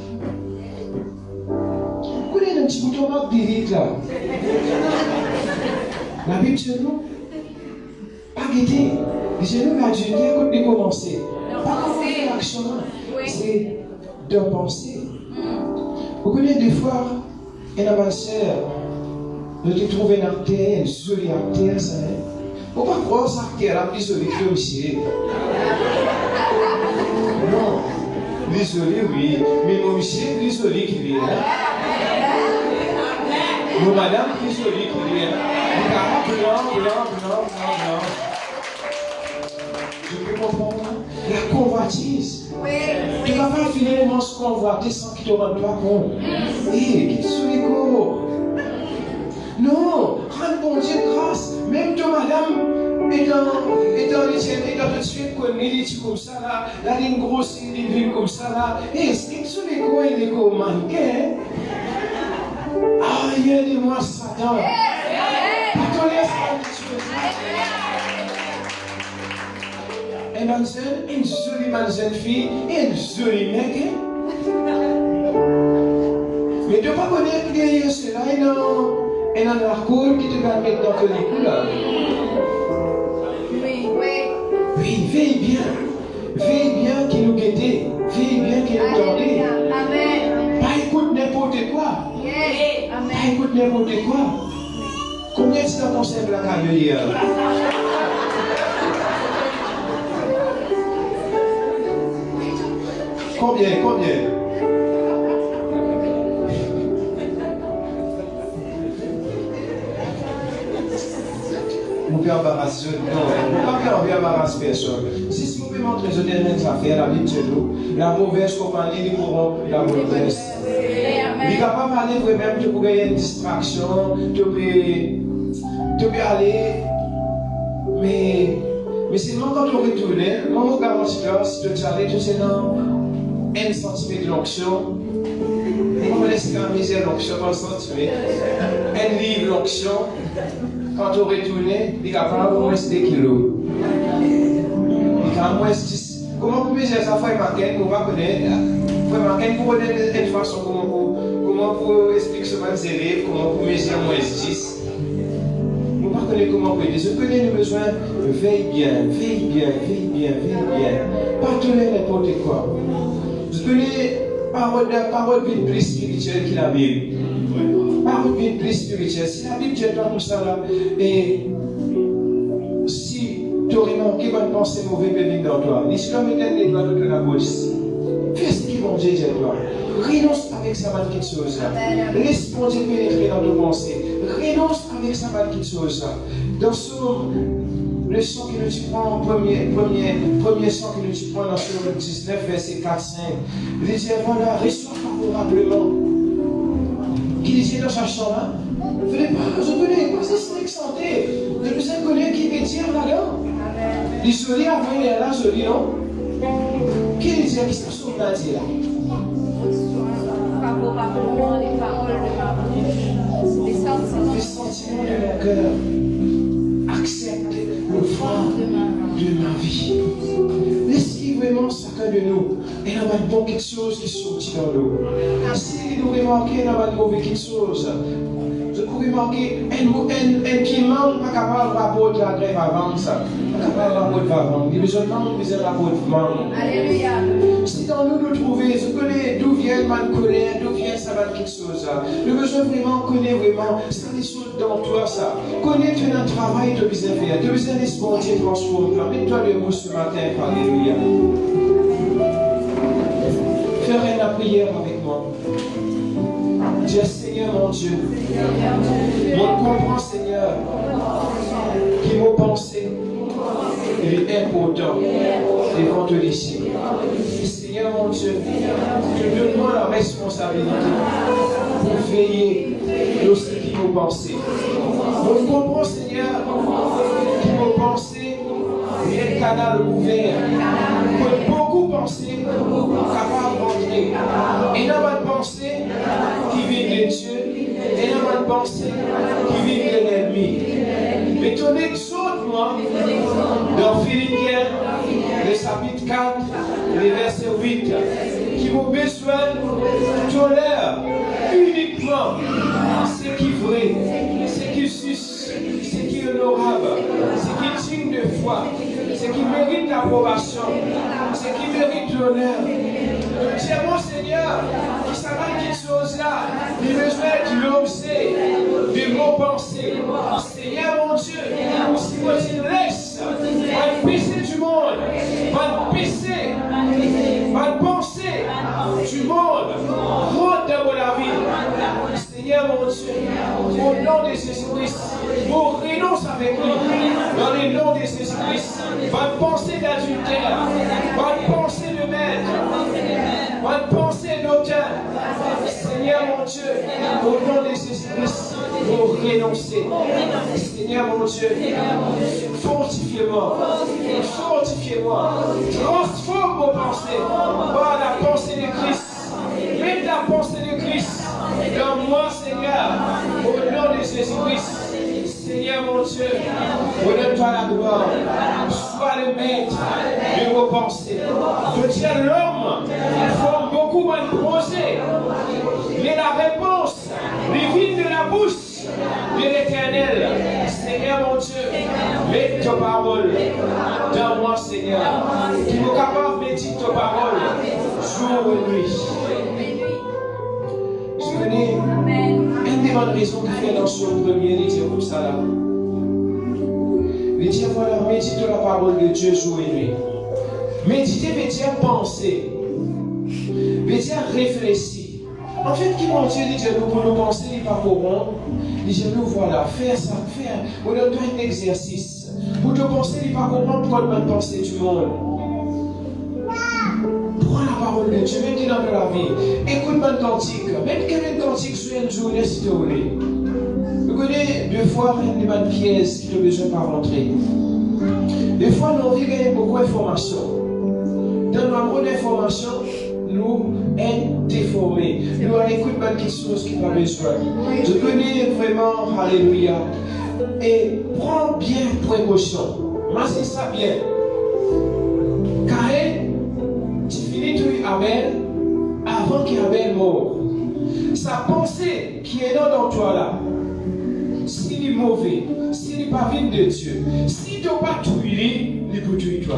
Vous connaissez un petit bouton marque delete là. La Bible chez nous, pas guetter. Chez nous, la Dieu écoute de commencer. Pas commencer l'action, c'est de penser. Vous connaissez des fois, et la ma soeur, je te trouve une artère, une jolie artère, ça. Faut pas croire ça artère, la plus jolie que monsieur. Non, plus jolie, oui, mais mon monsieur est plus joli qu'il est. Mon madame plus jolie qu'il est. Blanc. Je peux comprendre la convoitise. Tu ne vas pas finalement se convoiter sans qu'il te rende pas compte. Hé, qu'il soit l'écho. Non, rends bon Dieu grâce. Même toi, madame, étant tout de suite connu, il est comme ça, là, il est une grosse ville comme ça, là. Hé, c'est que sur l'écho, il est comme mannequin. Aïe-moi, Satan. Pas ton laisse. Une jolie jeune fille et une jolie mec. Mais tu ne peux pas connaître que cela et dans la cour qui te va mettre dans ton écoute là. Oui, veille bien qu'il nous guette, veille bien qu'il nous tendait. Pas écoute n'importe quoi. Pas écoute n'importe quoi. Combien de temps on s'est la caille hier? Combien? Vous pouvez embarrasser, non, vous pas embarrasser personne. Si vous pouvez montrer les dernières affaires, la vie de nous, la mauvaise compagnie, ils pourront la mauvaise. Il ne va pas parler vraiment, tu peux gagner une distraction, tu peux aller, mais sinon quand tu retournes, moi je garantis là, si tu allais, tu sais non. 1 centimètre de l'onction. On va laisser la misère l'onction par centimètre. 1 livre l'onction. Quand on retourne, il est capable de moins 2 kilos. Il est capable de moins 10. Comment vous mesurer ça? Il faut marquer, on va connaître. Il faut marquer pour donner une façon comment pour expliquer ce que c'est élèves, comment vous mesurer moins 10. On va connaître comment vous aider. Je connais le besoin. Veille bien. Pas tourner n'importe quoi. Vous connaissez parole bien plus spirituelle que la Bible. Parole bien plus spirituelle. Si la Bible dit toi comme ça là, et si tu aurais manqué bonne pensée mauvaise venir dans toi, l'islam est des doigts de la bouche. Fais ce qu'ils vont dire toi. Renonce avec sa mal quelque chose là. Laisse mon Dieu pénétrer dans nos pensées. Renonce avec sa mal quelque chose là. Dans le son que tu prends, premier son que tu prends dans Somme 19, verset 4-5, il dit voilà, reçois favorablement. Qui disait dans sa chambre, je connais pas ce santé. Je vous ai connu qui veut dire là-dedans. Il sourit avant, il est là, joli, non? Qui disait qui se sauve là, dit là? Favorablement les paroles de ma bouche, les sentiments de mon cœur. Accepte le fond de ma vie. Laissez vraiment chacun de nous. Et il y a bon quelque chose qui sortit dans nous. Si nous remarquons qu'il y a de mauvais quelque chose, je peux remarquer un qui manque pas capable de rapporter la grève avant ça. Pas capable de rapporter avant. Il besoin de manque, il besoin de rapporter. Alléluia. Si dans nous nous trouvons, je connais d'où vient ma colère, d'où vient ça va quelque chose. Le besoin vraiment connaît vraiment. C'est des choses dans toi ça. Connais tu as un travail de besoin de faire. Tu as besoin d'espérer transformer. Mets-toi debout ce matin. Alléluia. Fais la prière avec moi. Dis Seigneur mon Dieu. On comprend Seigneur qui m'ont pensé. Il est important devant te laisser. Seigneur mon Dieu, je te donne la responsabilité pour veiller sur ce qui m'ont pensé. On comprend Seigneur qui m'ont pensé, il y a un canal ouvert. Pour beaucoup penser, capable d'entrer. Et non pas de penser qui vient de Dieu, et non pas de penser qui vient de l'ennemi. Mais ton exhorte-moi dans Philippiens, le chapitre 4, le verset 8, qui vous besoin tolère uniquement ce qui est vrai, ce qui est juste, ce qui est honorable, ce qui est digne de foi, ce qui mérite l'approbation, ce qui mérite l'honneur. Dieu mon Seigneur, qui savait quelque chose là, il besoin de l'objet, de vos pensées. Seigneur mon Dieu, si vous laisse, va péché du monde, va péché, va pensée du monde, rentre dans la vie. Seigneur mon Dieu, au nom de Jésus-Christ, on renonce avec lui, dans le nom de Jésus-Christ, va penser d'adultère, va penser de maître, va penser d'auteur. Seigneur mon Dieu, au nom de Jésus-Christ, pour renoncer. Seigneur mon Dieu, fortifiez-moi, fortifiez-moi, transforme vos pensées par la pensée de Christ. Mets la pensée de Christ dans moi, Seigneur, au nom de Jésus-Christ. Seigneur mon Dieu, redonne-toi la gloire. Sois le maître de vos pensées. Je tiens l'homme, il forme beaucoup de projets. Mais la réponse divine de la bouche de l'Éternel. Seigneur mon Dieu, mets ta parole dans moi, Seigneur. Qui me capable de méditer ta parole jour et nuit. Je connais une des bonnes raisons qui fait dans son premier, il dit comme ça là. Il dit voilà, médite la parole de Dieu jour et nuit. Méditer veut dire penser, veut dire réfléchir. En fait, qui mon Dieu dit nous pour nous penser, il n'est pas pour moi. Il dit nous voilà, faire ça, faire. On a un exercice. Pour te penser, il n'est pas comprendre pourquoi nous allons penser du monde. Prends la parole de Dieu, mets-la dans la vie. Écoute-moi le cantique. Même quel cantique sur une journée si tu veux. Vous connaissez deux fois une bonne pièce qui te besoin de pas rentrer. Des fois, nous avons gagné beaucoup d'informations. Dans ma bonne information, nous informés. Nous allons écouter quelque chose qui n'a pas besoin. Je connais vraiment, alléluia. Et prends bien précaution. Moi, c'est ça bien. Car tu finis tout Abel avant qu'Abel meure. Sa pensée qui est dans toi là, s'il est mauvais, s'il n'est pas vide de Dieu, s'il ne doit pas tuer, il peut tuer toi.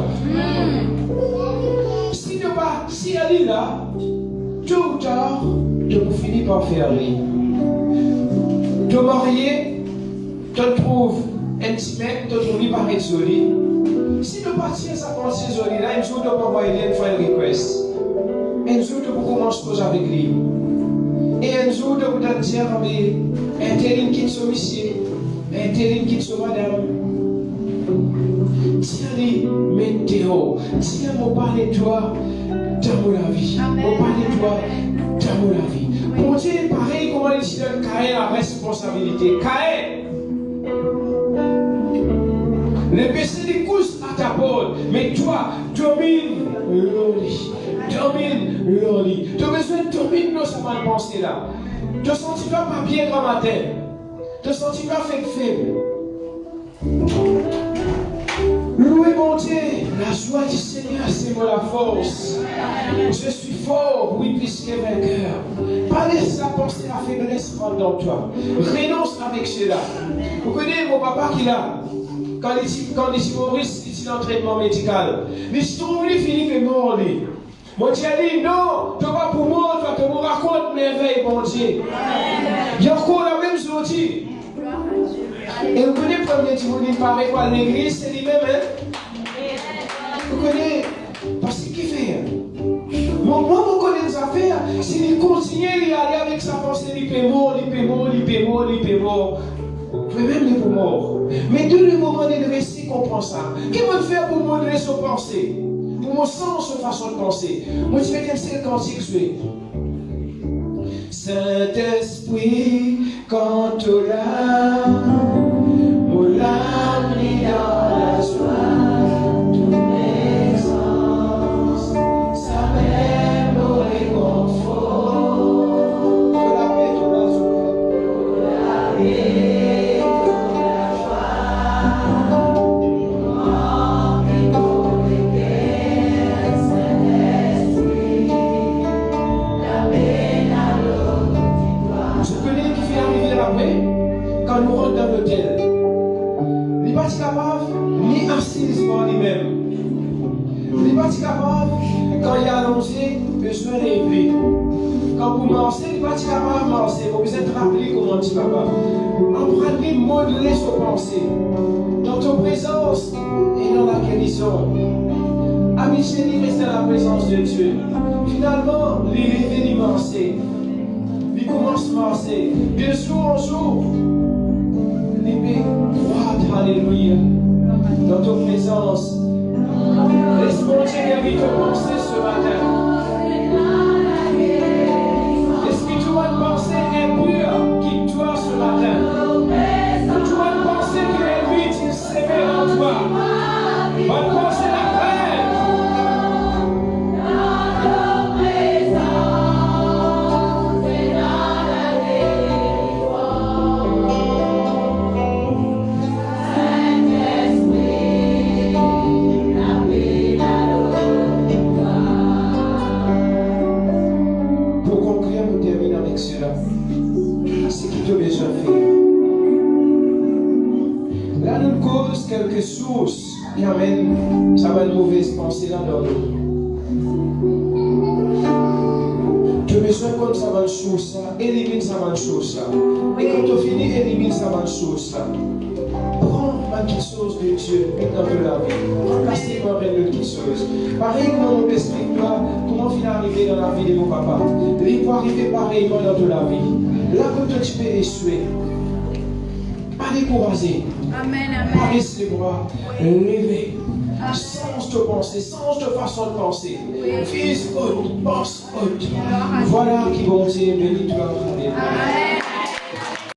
Si elle est là, tôt ou tard, tu vas finir par faire lui. Tu es marié, tu te trouves intimate, tu te trouves par être joli. Si tu partir sa pensée jolie, là, un jour tu peux envoyer une fois une request. Un jour tu peux commencer à causer avec lui. Et un jour tu peux te dire, mais intérim quitte son monsieur, intérim quitte son madame. Tiens-les, météo, tiens-moi parler de toi. Dans la vie. On parle de toi dans la vie. Pour Dieu, pareil, comment il dit Caïn la responsabilité. Caïn, le péché des couches à ta porte, mais toi, domine le lit. Domine le lit. Tu as besoin de dominer nos sables pensées là. Tu ne sens pas bien grand matin. Tu ne sens pas faible. Louez mon Dieu, la joie du Seigneur, c'est moi la force. Je suis fort, oui, plus que vainqueur. Pas laisse la pensée, la faiblesse rentre dans toi. Renonce avec cela. Vous connaissez mon papa qui l'a. Quand il dit Maurice, il dit l'entraînement médical. Mais si tu oublies Philippe est mort, lui. Mon Dieu a dit non, tu vas pour moi, toi, tu me racontes merveille, mon Dieu. Il y a encore la même chose. Et vous connaissez le premier petit monde qui paraît quoi l'église, c'est lui-même, hein? Vous connaissez, parce qu'il fait. Moi, je connais des affaires. S'il continue à aller avec sa pensée, il peut mort. Même les pour mort. Mais de le moment de récit comprend ça. Qu'est-ce qu'on fait pour modérer son pensée? Pour mon sens, sa façon de penser. Moi, je vais c'est le cantique joué. Saint-Esprit, quand tu l'as, mon âme est dans la joie, tout mes sens, ça m'aime au réconfort. Que la paix, toute la joie, quand nous rentrons dans l'hôtel, il n'est pas capable ni assis par lui-même. Il n'est pas capable, quand il est allongé, besoin d'élever. Quand vous marchez, il n'est pas capable de marcher. Vous êtes rappelé comment tu es capable. Apprenez à modeler son pensée dans ton présence et dans la guérison. Amitié, il reste dans la présence de Dieu. Finalement, il est de marcher. Il commence à marcher. De jour en jour, l'épée droite, alléluia, dans ton présence. Laisse-moi guérir ton pensée ce matin. L'esprit, tu vas te penser impur, quitte-toi ce matin. Tu vas te penser que lui, tu s'aimait en toi. Va te penser la crème. Là, nous cause quelques sources qui amènent ça va une mauvaise pensée là dans nous. Tu as besoin quand ça va une chose, élimine ça va une chose. Et quand tu finis, élimine ça va une chose. Prends ma quelque chose de Dieu dans la vie. Remplacez par une autre chose. Pareil comment on t'explique toi, comment il est arrivé dans la vie de mon papa. Il peut arriver pareillement dans la vie. Là où tu peux échouer. Pas décourager. Amen, Pas amen. baisser les bras. Lever. Change de pensée, change de façon de penser. Vise haute, pense haute. Voilà qui vont dire, bénis-toi.